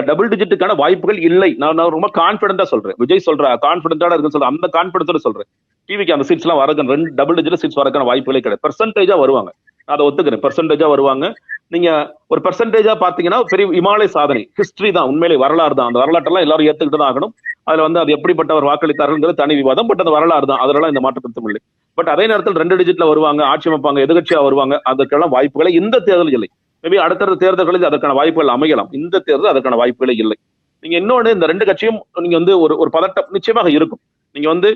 டபுள் டிஜிட்டுக்கான வாய்ப்புகள் இல்லை. நான் ரொம்ப கான்பிடண்டா சொல்றேன், விஜய் சொல்ற கான்பிடண்டா இருக்குன்னு சொல்றேன், அந்த கான்பிடன்ஸோட சொல்றேன். டிவிக்கு அந்த சீட்ஸ் எல்லாம் வரக்கு 2 டபுள் டிஜிட் சீட்ஸ் வரக்கான வாய்ப்புகளே கிடையாது. பெர்சன்டேஜா வருவாங்க, நான் அதை ஒத்துக்கிறேன், பெர்சன்டேஜா வருவாங்க. நீங்க ஒரு பெர்சன்டேஜா பாத்தீங்கன்னா பெரிய இமாலய சாதனை, ஹிஸ்டரி தான், உண்மையிலே வரலாறு தான். அந்த வரலாற்றெல்லாம் எல்லாரும் ஏத்துக்கிட்டு தான் ஆகணும். அதுல வந்து அது எப்படிப்பட்டவர் வாக்களித்தார்கள் தனி விவாதம், பட் அந்த வரலாறு தான், அதெல்லாம் இந்த மாற்றத்திற்கும் இல்லை. பட் அதே நேரத்தில் 2 டிஜிட்ல வருவாங்க, ஆட்சி அமைப்பாங்க, எதிர்கட்சியா வருவாங்க, அதற்கெல்லாம் வாய்ப்புகளை இந்த தேர்தல் இல்லை. மேபி அடுத்த தேர்தல்களில் அதற்கான வாய்ப்புகள் அமையலாம், இந்த தேர்தல் அதற்கான வாய்ப்புகளே இல்லை. நீங்க இன்னொன்று, இந்த 2 கட்சியும் நீங்க வந்து ஒரு பதட்டம் நிச்சயமாக இருக்கும். நீங்க வந்து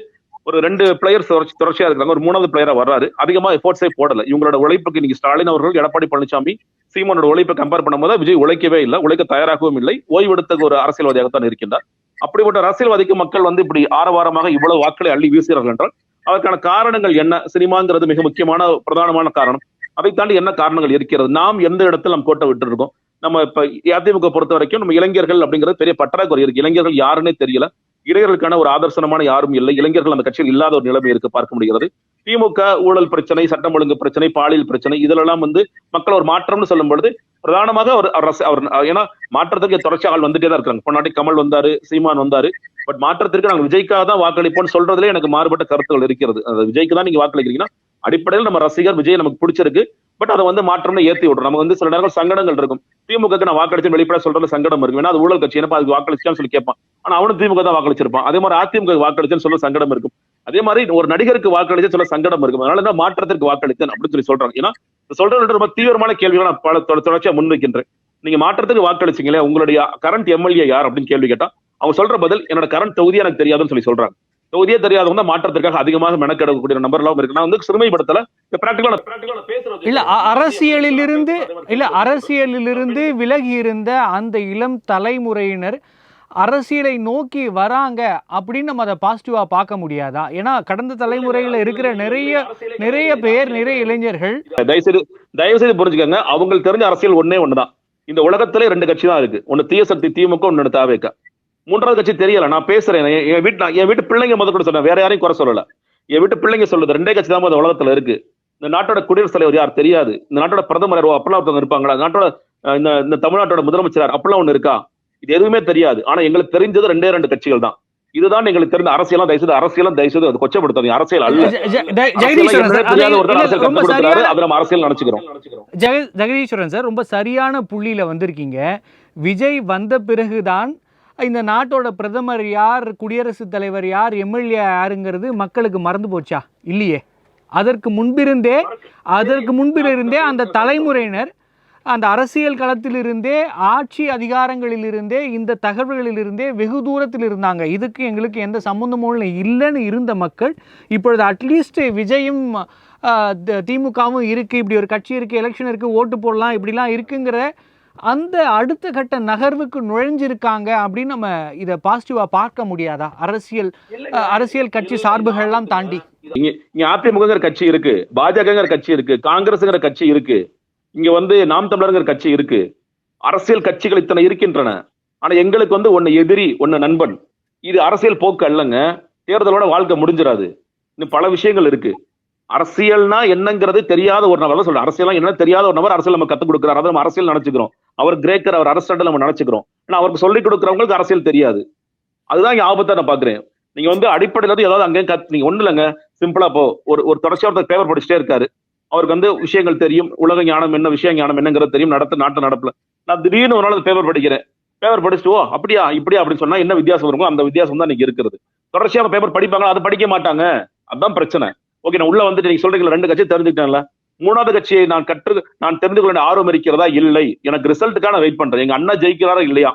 ஒரு 2 பிளேயர்ஸ் தொடர்ச்சியா இருக்காங்க, ஒரு 3வது பிளேயரா வர்றாரு, அதிகமா எஃபோர்ட்ஸே போடல. இவங்களோட உழைப்புக்கு நீங்க ஸ்டாலின் அவர்கள், எடப்பாடி பழனிசாமி, சீமானோட உழைப்பை கம்பேர் பண்ணும்போது விஜய் உழைக்கவே இல்லை, உழைக்க தயாராகவும் இல்லை, ஓய்வெடுத்த ஒரு அரசியல்வாதியாகத்தான் இருக்கின்றார். அப்படிப்பட்ட அரசியல்வாதிக்கு மக்கள் வந்து இப்படி ஆரவாரமாக இவ்வளவு வாக்களை அள்ளி வீசுகிறார்கள் என்றால் அதற்கான காரணங்கள் என்ன? சினிமாங்கிறது மிக முக்கியமான பிரதானமான காரணம். அதை தாண்டி என்ன காரணங்கள் இருக்கிறது? நாம் எந்த இடத்துல நம்ம கோட்டை விட்டு இருக்கோம்? நம்ம இப்ப அதிமுக பொறுத்த வரைக்கும் நம்ம இளைஞர்கள் அப்படிங்கிறது பெரிய பற்றாக்குறை இருக்கு. இளைஞர்கள் யாருன்னே தெரியல. இளைஞர்களுக்கான ஒரு ஆதர்சனமான யாரும் இல்லை. இளைஞர்கள் அந்த கட்சியில் இல்லாத ஒரு நிலைமை இருக்கு பார்க்க முடிகிறது. திமுக ஊழல் பிரச்சனை, சட்டம் ஒழுங்கு பிரச்சனை, பாலியல் பிரச்சனை, இதெல்லாம் வந்து மக்கள் ஒரு மாற்றம்னு சொல்லும் பொழுது பிரதானமாக அவர் ஏன்னா மாற்றத்துக்கு தொடர்ச்சி ஆள் வந்துட்டே தான் இருக்காங்க. பொன்னாடி கமல் வந்தாரு, சீமான் வந்தாரு. பட் மாற்றத்திற்கு நாங்கள் விஜய்க்காக தான் வாக்களிப்போம்னு சொல்றதுல எனக்கு மாறுபட்ட கருத்துக்கள் இருக்கிறது. விஜய்க்கு தான் நீங்க வாக்களிக்கிறீங்கன்னா அடிப்படையில் நம்ம ரசிகர் விஜய் நமக்கு பிடிச்சிருக்கு. பட் அதை வந்து மாற்றம்னு ஏத்தி விடுறோம். நமக்கு வந்து சில நேரங்கள் சங்கடங்கள் இருக்கும். திமுக நான் வாக்களிச்சு வெளிப்பட சொல்றதுல சங்கடம் இருக்கும். ஏன்னா அது ஊழல் கட்சி, என்ன அதுக்கு வாக்களிச்சான்னு சொல்லி கேட்பான். ஆனா அவனும் திமுக தான் வாக்களிச்சிருப்பான். அதே மாதிரி அதிமுக வாக்களிச்சுன்னு சொல்ல சங்கடம் இருக்கும். அதே மாதிரி ஒரு நடிகருக்கு வாக்களிச்சு சொல்ல சங்கடம் இருக்கும். அதனால என்ன மாற்றத்திற்கு வாக்களித்தேன் அப்படின்னு சொல்லி சொல்றாங்க. ஏன்னா சொல்றது ரொம்ப தீவிரமான கேள்விகளை நான் பல தொடர்ச்சியா முன்வைக்கின்றேன். நீங்க மாற்றத்துக்கு வாக்களிச்சீங்களே, உங்களுடைய கரண்ட் எம்எல்ஏ யார் அப்படின்னு கேள்வி கேட்டா அவங்க சொல்ற பதில் என்னோட கரண்ட் தொகுதியே எனக்கு தெரியாதுன்னு சொல்லி சொல்றாங்க. தொகுதியே தெரியாதவங்க தான் மாற்றத்திற்காக அதிகமாக மெனக்கெடக்கூடிய நம்பர் எல்லாம் இருக்கு. நான் வந்து சிறுமைப்படுத்தல இல்ல அரசியலிலிருந்து விலகி இருந்த அந்த இளம் தலைமுறையினர் அரசியலை நோக்கி வராங்க அப்படின்னு நம்ம அதை பாசிட்டிவா பார்க்க முடியாதா? ஏன்னா கடந்த தலைமுறையில இருக்கிற நிறைய பேர், நிறைய இளைஞர்கள் தயவு செய்து புரிஞ்சுக்கங்க. அவங்களுக்கு தெரிஞ்ச அரசியல் ஒன்னே ஒண்ணுதான். இந்த உலகத்திலே 2 கட்சி தான் இருக்கு. ஒன்னு தீய சக்தி திமுக, ஒன்னு தாவேக. 3வது கட்சி தெரியல. நான் பேசுறேன். என் வீட்டு பிள்ளைங்க கூட சொன்னேன். வேற யாரையும் குறை சொல்லல. என் வீட்டு பிள்ளைங்க சொல்லுது 2 கட்சி தான் இந்த உலகத்துல இருக்கு. இந்த நாட்டோட குடியரசுத் தலைவர் யார் தெரியாது. இந்த நாட்டோட பிரதமர் அப்பெல்லாம் ஒருத்தவங்க இருப்பாங்களா? நாட்டோட இந்த தமிழ்நாட்டோட முதலமைச்சர் அப்பெல்லாம் ஒண்ணு இருக்கா? இது எதுவுமே தெரியாது. ஆனா எங்களுக்கு தெரிஞ்சது 2 கட்சிகள் தான். இதுதான் எங்களுக்கு தெரிந்த அரசியலம். தயவுசெய்து அது கொச்சப்படுத்தாதீங்க. அரசியல் அல்ல. ஜெகதீஸ்வரன் சார், ரொம்ப சரியான புள்ளியில வந்திருக்கீங்க. விஜய் வந்த பிறகுதான் இந்த நாட்டோட பிரதமர் யார், குடியரசுத் தலைவர் யார், எம்எல்ஏ யாருங்கிறது மக்களுக்கு மறந்து போச்சா? இல்லையே. அதற்கு முன்பிலிருந்தே அந்த தலைமுறையினர் அந்த அரசியல் களத்திலிருந்தே, ஆட்சி அதிகாரங்களிலிருந்தே, இந்த தகவல்களிலிருந்தே வெகு தூரத்தில் இருந்தாங்க. இதுக்கு எங்களுக்கு எந்த சம்பந்தமும் இல்லைன்னு இருந்த மக்கள் இப்பொழுது அட்லீஸ்ட் விஜயும் திமுகவும் இருக்குது, இப்படி ஒரு கட்சி இருக்குது, எலெக்ஷன் இருக்குது, ஓட்டு போடலாம், இப்படிலாம் இருக்குங்கிற அந்த அடுத்த கட்ட நகர்வுக்கு நுழைஞ்சிருக்காங்க அப்படின்னு நம்ம இதை பாசிட்டிவா பார்க்க முடியாதா? அரசியல் கட்சி சார்புகள்லாம் தாண்டி இங்க அதிமுக கட்சி இருக்கு, பாஜக கட்சி இருக்கு, காங்கிரஸ்ங்கிற கட்சி இருக்கு, இங்க வந்து நாம் தமிழர்ங்கிற கட்சி இருக்கு. அரசியல் கட்சிகள் இத்தனை இருக்கின்றன. ஆனா எங்களுக்கு வந்து ஒன்னு எதிரி, ஒன்னு நண்பன். இது அரசியல் போக்கு அல்லங்க. தேர்தலோட வாழ்க்கை முடிஞ்சிடாது. இன்னும் பல விஷயங்கள் இருக்கு. அரசியல்னா என்னங்கிறது தெரியாத ஒரு நபர் தான் சொல்றேன். அரசியல் என்ன தெரியாத ஒரு நபர் அரசியல் நம்ம கத்துக் கொடுக்குறாரு. அதை நம்ம அரசியல் நினைச்சுக்கிறோம். அவர் கிரேக்கர், அவர் அரசு நம்ம நினைச்சுக்கிறோம். ஆனா அவருக்கு சொல்லிக் கொடுக்குறவங்களுக்கு அரசியல் தெரியாது. அதுதான் இங்க ஆபத்தா நான் பாக்குறேன். நீங்க வந்து அடிப்படையில ஏதாவது அங்கேயும் நீங்க ஒண்ணு இல்லைங்க. சிம்பிளா போ, ஒரு தொடர்ச்சியா ஒருத்தர் பேப்பர் படிச்சுட்டே இருக்காரு. அவருக்கு வந்து விஷயங்கள் தெரியும், உலக ஞானம் என்ன, விஷய ஞானம் என்னங்கிறது தெரியும், நாட்டு நடப்புல. நான் திடீர்னு ஒரு நாள் பேப்பர் படிக்கிறேன். பேப்பர் படிச்சுட்டு ஓ அப்படியா இப்படியா அப்படின்னு சொன்னா என்ன வித்தியாசம் இருக்கும்? அந்த வித்தியாசம் தான் நீங்க இருக்கிறது. தொடர்ச்சியா பேப்பர் படிப்பாங்க, அது படிக்க மாட்டாங்க. அதுதான் பிரச்சனை. ஓகே, நான் உள்ள வந்துட்டு நீங்க சொல்றீங்களா 2 கட்சி தெரிஞ்சுக்கிட்டேன்ல. 3வது கட்சியை நான் தெரிந்து கொள்ள ஆர்வம் இருக்கிறதா? இல்லை. எனக்கு ரிசல்ட்டுக்கான வெயிட் பண்றேன். எங்க அண்ணா ஜெயிக்கிறாரா இல்லையா?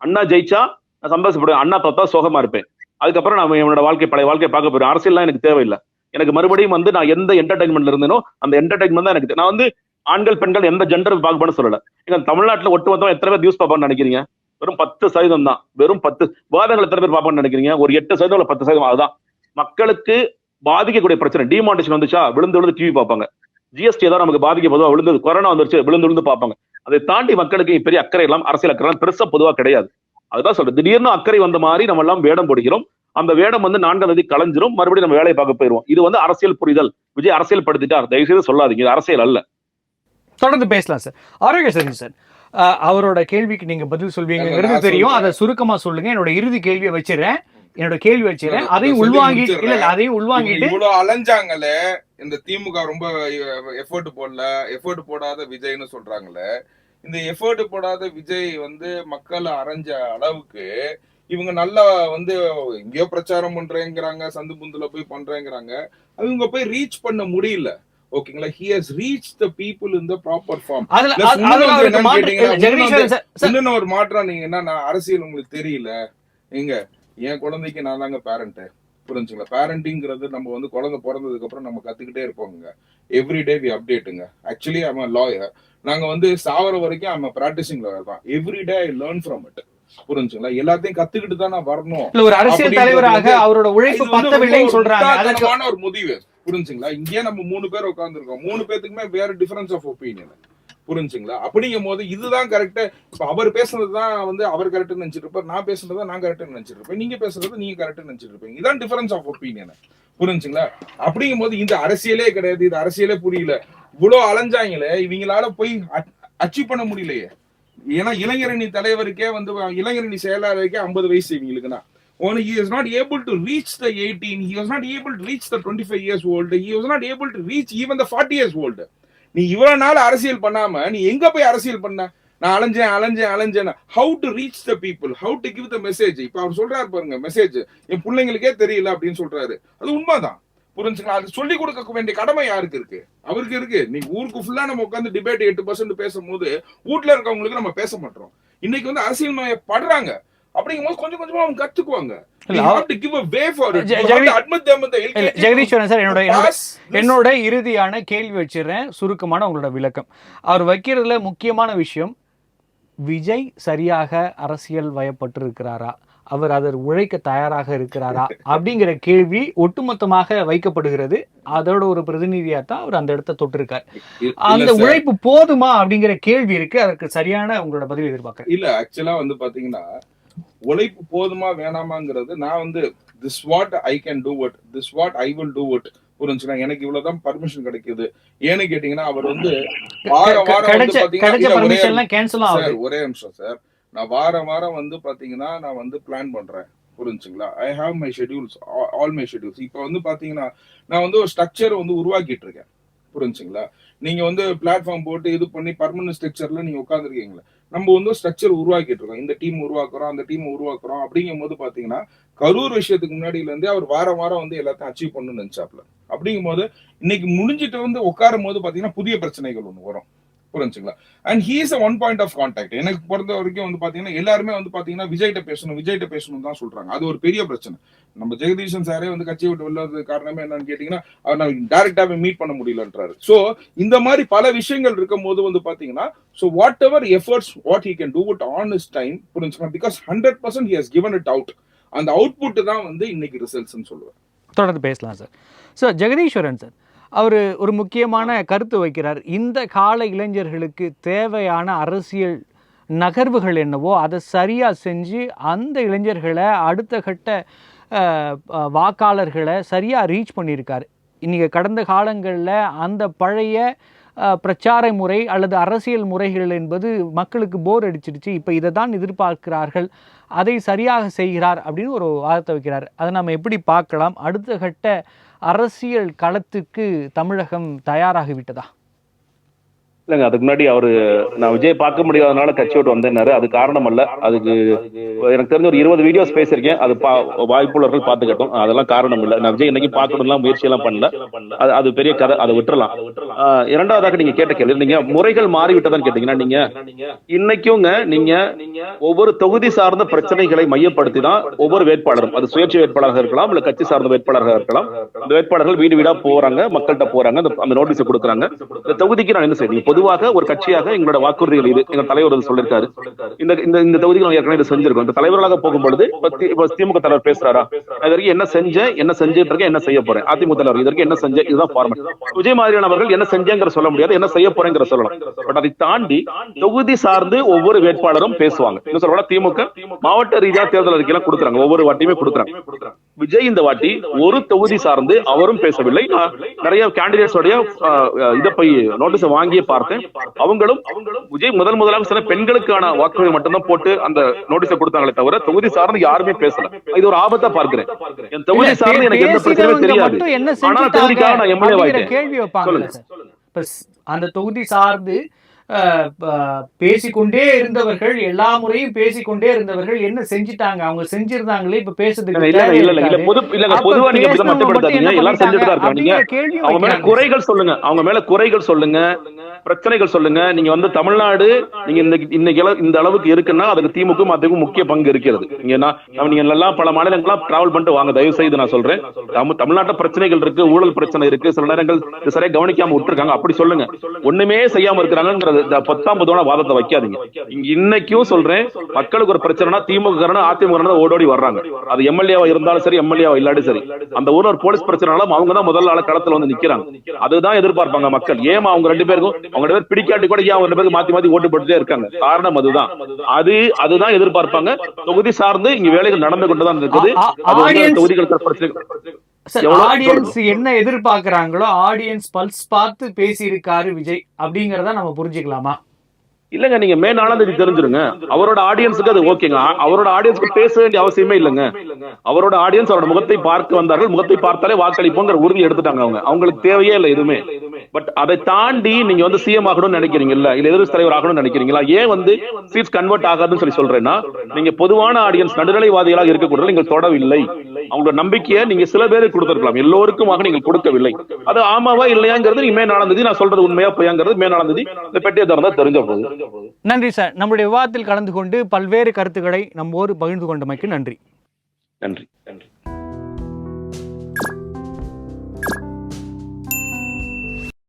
அண்ணா ஜெயிச்சா நான் சந்தோஷப்படுவேன். அண்ணா தோத்தா சோகமா இருப்பேன். அதுக்கப்புறம் நான் என்னோட பழைய வாழ்க்கை பார்க்க போறேன். அரசியல்லாம் எனக்கு தேவையில்லை. எனக்கு மறுபடியும் வந்து நான் எந்த என்டர்டைன்மெண்ட்ல இருந்தேனோ அந்த என்டர்டைன்மெண்ட் தான் எனக்கு. நான் வந்து ஆண்கள் பெண்கள் எந்த ஜெண்டர் பார்க்கணும்னு சொல்லல. எங்க தமிழ்நாட்டுல ஒட்டுமொத்தம் எத்தனை பேர் நியூஸ் பார்ப்பான்னு நினைக்கிறீங்க? வெறும் 10% தான். வெறும் 10 விவாதங்கள் எத்தனை பேர் பார்ப்பான்னு நினைக்கிறீங்க? ஒரு 8% 10%. அதுதான் மக்களுக்கு பாதிக்கக்கூடிய பிரச்சனை. டிமானிட்டேஷன் வந்துச்சா விழுந்து டிவி பார்ப்பாங்க. ஜிஎஸ்டி ஏதாவது நமக்கு பாதிக்க பொதுவாக விழுந்தது, கொரோனா வந்துருச்சு விழுந்து பார்ப்பாங்க. அதை தாண்டி மக்களுக்கு பெரிய அக்கறை எல்லாம், அரசியல் அக்கறை பெருசா பொதுவா கிடையாது. அதுதான் சொல்றேன். திடீர்னு அக்கறை வந்த மாதிரி நம்ம எல்லாம் வேடம் போடுகிறோம். அந்த வேடம் வந்து 4ஆம் தேதி கலைஞ்சிரும். மறுபடியும் நம்ம வேலையை பார்க்க போயிருவோம். இது வந்து அரசியல் புரிதல். விஜய் அரசியல் படுத்திட்டார். தயவுசெய்து சொல்லாதீங்க, இது அரசியல் அல்ல. தொடர்ந்து பேசலாம் சார். ஆரோக்கிய சார், அவரோட கேள்விக்கு நீங்க பதில் சொல்வீங்கிறது தெரியும். அதை சுருக்கமா சொல்லுங்க. என்னோட இறுதி கேள்வியை வச்சிடறேன். அதையும் உள்வாங்கிட்டு இவ்வளவு அலைஞ்சாங்களே, இந்த திமுக ரொம்ப எஃபோர்ட் போடாத விஜய்னு சொல்றாங்களே. இந்த எஃபோர்ட் போடாத விஜய் வந்து மக்களை அரைஞ்ச அளவுக்கு இவங்க நல்லா வந்து எங்கேயோ பிரச்சாரம் பண்றேங்கிறாங்க, சந்து புந்துல போய் பண்றேங்கிறாங்க. அவங்க போய் ரீச் பண்ண முடியல. ஓகேங்களா? he has reached the people in the proper form. இன்னும் ஒரு மாற்றம் நீங்க என்ன, அரசியல் உங்களுக்கு தெரியல. எங்க என் குழந்தைக்கு நான் தாங்க பேரண்ட். புரிஞ்சுங்களா? பேரண்டிங்கிறது நம்ம வந்து குழந்தை பிறந்ததுக்கு அப்புறம் நம்ம கத்துக்கிட்டே இருப்போங்க. எவ்ரிடே வி அப்டேட்டுங்க. Actually I'm a lawyer. நாங்க வந்து சாவர வரைக்கும் ஐம் a practicing lawyer தான். Everyday I learn from it. புரிஞ்சுங்களா? எல்லாத்தையும் கத்துக்கிட்டு தான் நான் வரணும். இல்ல ஒரு அரசியல் தலைவராக அவரோட உழைப்பு பத்தவில்லைன்னு சொல்றாங்க. அதுக்கு ஒரு முடிவு புரிஞ்சுங்களா? இங்கே நம்ம 3 பேர் உட்கார்ந்துருக்கோம், 3 பேத்துக்குமே வேற டிஃபரன்ஸ் ஆஃப் ஒப்பீனியன் புரிஞ்சுங்களா? அப்படிங்கும் போது இதுதான் கரெக்ட். இப்ப அவர் பேசுனதுதான் வந்து அவர் கரெக்ட் நினைச்சிட்டு இருப்பார், நான் பேசுனதான் நான் கரெக்ட் நினைச்சிட்டு இருப்பேன், நீங்க பேசுறது நீங்க கரெக்ட் நினைச்சிட்டு இருப்பீங்க. இதான் டிஃபரன்ஸ் ஆஃப் ஒப்பீனியன் புரிஞ்சுங்களா? அப்படிங்கும் போது இந்த அரசியலே கிடையாது, இது அரசியலே புரியல. இவ்வளவு அலைஞ்சாங்களே, இவங்களால போய் அச்சீவ் பண்ண முடியலையே. ஏன்னா இளைஞரணி தலைவருக்கே வந்து இளைஞரணி செயலாளருக்கே 50 வயசு இவங்களுக்குன்னா. Only he is not able to reach the 18, he was not able to reach the 25 years old, he was not able to reach even the 40 years old. நீ இவ்வளவு நாள் அரசியல் பண்ணாம நீ எங்க போய் அரசியல் பண்ண? நான் அலைஞ்சேன். How to reach the people, how to give the message. இப்ப அவர் சொல்றாரு பாருங்க, மெசேஜ் என் பிள்ளைங்களுக்கே தெரியல அப்படின்னு சொல்றாரு. அது உண்மைதான் புரிஞ்சுங்களா? அது சொல்லி கொடுக்க வேண்டிய கடமை யாருக்கு இருக்கு? அவருக்கு இருக்கு. நீ ஊருக்கு ஃபுல்லா நம்ம உட்காந்து டிபேட் 8% பேசும்போது வீட்டுல இருக்கவங்களுக்கு நம்ம பேச மாட்டோம். இன்னைக்கு வந்து அரசியல் படுறாங்க. அப்படிங்கும்போது கொஞ்சம் கொஞ்சமா அவங்க கத்துக்குவாங்க. ஜெகதீஸ்வரன் சார், என்னோட இறுதியான கேள்வி வச்சிடறேன், சுருக்கமான உங்களோட விளக்கம். அவர் வைக்கிறதுல முக்கியமான விஷயம், விஜய் சரியாக அரசியல் வயப்பட்டிருக்கிறாரா, அவர் அதை உழைக்க தயாராக இருக்கிறாரா அப்படிங்கிற கேள்வி ஒட்டுமொத்தமாக வைக்கப்படுகிறது. அதோட ஒரு பிரதிநிதியா தான் அவர் அந்த இடத்த தொட்டிருக்கார். அந்த உழைப்பு போதுமா அப்படிங்கிற கேள்வி இருக்கு. அதற்கு சரியான உங்களோட பதில் எதிர்பார்க்க இல்ல. ஆக்சுவலா வந்து பாத்தீங்கன்னா உழைப்பு போதுமா வேணாமாங்கிறது நான் வந்து this what I can do it, this what I will do it புரிஞ்சுனா எனக்கு இவ்வளவுதான் பர்மிஷன் கிடைக்குது. ஏன்னு கேட்டீங்கன்னா அவர் வந்து ஒரே நிமிஷம் சார், நான் வாரம் வந்து பாத்தீங்கன்னா நான் வந்து பிளான் பண்றேன் புரிஞ்சுங்களா? I have my schedules, all my schedules. இப்போ வந்து பாத்தீங்கன்னா நான் வந்து ஒரு ஸ்ட்ரக்சர் வந்து உருவாக்கிட்டு இருக்கேன் புரிஞ்சுங்களா? நீங்க வந்து பிளாட்ஃபார்ம் போட்டு இது பண்ணி பர்மனன்ட் ஸ்ட்ரக்சர்ல நீங்க உட்காந்துருக்கீங்களா? நம்ம வந்து ஸ்ட்ரக்சர் உருவாக்கிட்டு இருக்கோம். இந்த டீம் உருவாக்குறோம், அந்த டீம் உருவாக்குறோம். அப்படிங்கும் போது பாத்தீங்கன்னா கரூர் விஷயத்துக்கு முன்னாடியில இருந்தே அவர் வாரம் வந்து எல்லாத்தையும் அச்சீவ் பண்ணணும்னு நினைச்சாப்ல. அப்படிங்கும் போது இன்னைக்கு முடிஞ்சிட்டு வந்து உட்காரும் போது பாத்தீங்கன்னா புதிய பிரச்சனைகள் ஒண்ணு வரும் புரிஞ்சுங்களா? And he is one point of contact. எனக்கு பொறுத்த வரைக்கும் வந்து பாத்தீங்கன்னா எல்லாருமே வந்து பாத்தீங்கன்னா விஜய்கிட்ட பேசணும் தான் சொல்றாங்க. அது ஒரு பெரிய பிரச்சனை. நம்ம ஜெகதீஷன் சாரே வந்து கட்சியை விட்டு வெளில காரணமே என்னன்னு கேட்டீங்கன்னா அவர் நான் டைரக்டாவே மீட் பண்ண முடியலன்றாரு. சோ இந்த மாதிரி பல விஷயங்கள் இருக்கும் போது வந்து பாத்தீங்கன்னா so whatever efforts what he can do it on his time புரிஞ்சுங்களா? because 100% he has given it out. அந்த அவுட்புட் தான் வந்து இன்னைக்கு ரிசல்ட்ஸ்னு சொல்லுவேன். தொடர்ந்து பேசலாம் சார். சார் ஜெகதீஸ்வரன் சார், அவர் ஒரு முக்கியமான கருத்து வைக்கிறார். இந்த கால இளைஞர்களுக்கு தேவையான அரசியல் நகர்வுகள் என்னவோ அதை சரியாக செஞ்சு அந்த இளைஞர்களை அடுத்த கட்ட வாக்காளர்களை சரியாக ரீச் பண்ணியிருக்காரு. இன்றைக்கி கடந்த காலங்களில் அந்த பழைய பிரச்சார முறை அல்லது அரசியல் முறைகள் என்பது மக்களுக்கு போர் அடிச்சிடுச்சு, இப்போ இதை தான் எதிர்பார்க்கிறார்கள், அதை சரியாக செய்கிறார் அப்படின்னு ஒரு வார்த்தை வைக்கிறார். அதை நம்ம எப்படி பார்க்கலாம்? அடுத்த கட்ட அரசியல் களத்துக்கு தமிழகம் தயாராகிவிட்டதா? இல்லைங்க, அதுக்கு முன்னாடி நான் விஜய் பார்க்க முடியாதனால கட்சி விட்டு வந்தேன்னாரு. அது காரணம் அல்ல. அதுக்கு எனக்கு தெரிஞ்ச ஒரு 20 வீடியோஸ் பேசியிருக்கேன். அது வாய்ப்புள்ளவர்கள் பார்த்துக்கட்டும். அதெல்லாம் காரணம் இல்லை. நான் விஜய் இன்னைக்கு பார்க்கணும்லாம் முயற்சி எல்லாம் பண்ணல. அது பெரிய கதை, அதை விட்டுறலாம். இரண்டாவதாக நீங்க கேட்ட கேள்வி, நீங்க முறைகள் மாறிவிட்டதான்னு கேட்டீங்கன்னா, நீங்க இன்னைக்கும் நீங்க ஒவ்வொரு தொகுதி சார்ந்த பிரச்சனைகளை மையப்படுத்தி தான் ஒவ்வொரு வேட்பாளரும், அது சுயேட்சை வேட்பாளராக இருக்கலாம், இல்ல கட்சி சார்ந்த வேட்பாளராக இருக்கலாம், அந்த வேட்பாளர்கள் வீடு வீடா போறாங்க, மக்கள்கிட்ட போறாங்க, அந்த நோட்டீஸ் கொடுக்குறாங்க. இந்த தொகுதிக்கு நான் என்ன செய்யணும்? பொதுவாக ஒரு கட்சியாக எங்களோட வாக்குறுதிகள் இது எங்க தலைவர் சொல்லிருக்காரு. இந்த தொகுதிக்கு நம்ம ஏற்கனவே செஞ்சிருக்கோம். இந்த தலைவர்களாக போகும்பொழுது திமுக தலைவர் பேசுறாரா, இதற்கு என்ன செஞ்சேன், என்ன செஞ்சுட்டு இருக்கேன், என்ன செய்ய போறேன். அதிமுக தலைவர் இதற்கு என்ன செஞ்சேன், இதுதான் ஃபார்மட். விஜய் மாதிரியானவர்கள் என்ன செஞ்சேங்கிற சொல்ல முடியாது, என்ன செய்ய போறேங்கிற சொல்லலாம். பட் அதை தாண்டி தொகுதி சார்ந்து ஒவ்வொரு வேட்பாளரும் பேசுவாங்க. என்ன சொல்ல, திமுக மாவட்ட ரீதியா தேர்தல் அறிக்கையெல்லாம் கொடுக்குறாங்க, ஒவ்வொரு வாட்டியுமே கொடுக்குறாங்க. விஜய் இந்த வாட்டி ஒரு தொகுதி சார்ந்து அவரும் பேசவில்லை. நிறைய கேண்டிடேட்ஸ் இதை போய் நோட்டீஸ் வாங்கியே பார்த்தேன். அவங்களும் விஜய் முதலாக சில பெண்களுக்கான வாக்குறுதி மட்டும்தான் போட்டு அந்த நோட்டீஸை கொடுத்தாங்களே தவிர தொகுதி சார்ந்து யாருமே பேசல. இது ஒரு ஆபத்தா பார்க்கிறேன். என் தொகுதி சார்ந்து எனக்கு எந்த பிரச்சனையும் தெரியாது, ஆனா தொகுதிக்காக நான் எம்எல்ஏ ஆயிட்டேன். கேள்வி வைப்பாங்க. அந்த தொகுதி சார்ந்து பேசிக்கொண்டே இருந்தவர்கள், எல்லா முறையும் பேசிக்கொண்டே இருந்தவர்கள் என்ன செஞ்சிட்டாங்க, அவங்க செஞ்சிருந்தாங்களே இப்ப பேசுறதுக்கு பொதுவா நீங்க மட்டுப்படுத்தாதீங்க. எல்லாரும் செஞ்சுட்டு தான் இருக்காங்க. அவங்க மேல குறைகள் சொல்லுங்க, அவங்க மேல குறைகள் சொல்லுங்க, பிரச்சனைகள் சொல்லுங்க. நீங்க வந்து தமிழ்நாடு நீங்க இன்னைக்கு இந்த அளவுக்கு இருக்குன்னா அதுக்கு திமுக அதுக்கும் முக்கிய பங்கு இருக்கிறது. நீங்க எல்லாம் பல மாநிலங்களா டிராவல் பண்ணிட்டு வாங்க, தயவு செய்து நான் சொல்றேன். தமிழ்நாட்டு பிரச்சனைகள் இருக்கு, ஊழல் பிரச்சனை இருக்கு, சில நேரங்கள் சரியா கவனிக்காம விட்டுருக்காங்க, அப்படி சொல்லுங்க. ஒண்ணுமே செய்யாம இருக்கிறாங்கிறது பத்தாம்பதோட வாதத்தை வைக்காதீங்க. இங்க இன்னைக்கும் சொல்றேன், மக்களுக்கு ஒரு பிரச்சனைனா திமுக அதிமுக ஓடோடி வர்றாங்க. அது எம்எல்ஏவா இருந்தாலும் சரி, எம்எல்ஏவா இல்லாட்டி சரி, அந்த ஊர்ல ஒரு போலீஸ் பிரச்சனைனாலும் அவங்க தான் முதல் ஆள களத்துல வந்து நிக்கிறாங்க. அதுதான் எதிர்பார்ப்பாங்க மக்கள். ஏமா அவங்க 2 பேருக்கும் அவங்க 2 பேர் பிடிக்காட்டி கூட ஏன் அவங்க 2 பேருக்கு மாத்தி மாத்தி ஓட்டு போட்டுட்டே இருக்காங்க? காரணம் அதுதான். அதுதான் எதிர்பார்ப்பாங்க. தொகுதி சார்ந்து இங்க வேலைகள் நடந்து கொண்டுதான் இருக்குது. அது வந்து தொகுதிகளுக்கு பிரச்சனை ஆடியன்ஸ் என்ன எதிர்பார்க்கறாங்களோ ஆடியன்ஸ் பல்ஸ் பார்த்து பேசி இருக்காரு விஜய் அப்படிங்கறத நம்ம புரிஞ்சுக்கலாமா? இல்லங்க, நீங்க மே 4ஆம் தேதி தெரிஞ்சிருங்க. அவரோட ஆடியன்ஸுக்கு அது ஓகேங்க. அவரோட ஆடியன்ஸ்க்கு பேச வேண்டிய அவசியமே இல்லைங்க. அவரோட ஆடியன்ஸ் அவரோட முகத்தை பார்க்க வந்தார்கள். முகத்தை பார்த்தாலே வாக்களிப்போங்கிற உறுதி எடுத்துட்டாங்க அவங்க. அவங்களுக்கு தேவையே இல்லை எதுவுமே. பட் அதை தாண்டி நீங்க வந்து சிஎம் ஆகணும்னு நினைக்கிறீங்கல்ல, இல்ல எதிர்ப்பு தலைவர் ஆகணும்னு நினைக்கிறீங்களா? ஏன் வந்து சீட்ஸ் கன்வெர்ட் ஆகாதுன்னு சொல்றேன்னா, நீங்க பொதுவான ஆடியன்ஸ் நடுநிலைவாதிகளாக இருக்கக்கூடாது. நீங்கள் தொடவில்லை. அவங்களோட நம்பிக்கையை நீங்க சில பேருக்கு கொடுத்திருக்கலாம், எல்லோருக்குமாக நீங்கள் கொடுக்கவில்லை. அது ஆமாவா இல்லையாங்கிறது மே 4ஆம் தேதி நான் சொல்றது உண்மையா பொய்யாங்கிறது மே 4ஆம் தேதி இந்த பெட்டியை திறந்தா தெரிஞ்ச போகுது. நன்றி சார். நம்முடைய விவாதத்தில் கலந்து கொண்டு பல்வேறு கருத்துக்களை நம்மோடு பகிர்ந்து கொண்டமைக்கு நன்றி. நன்றி.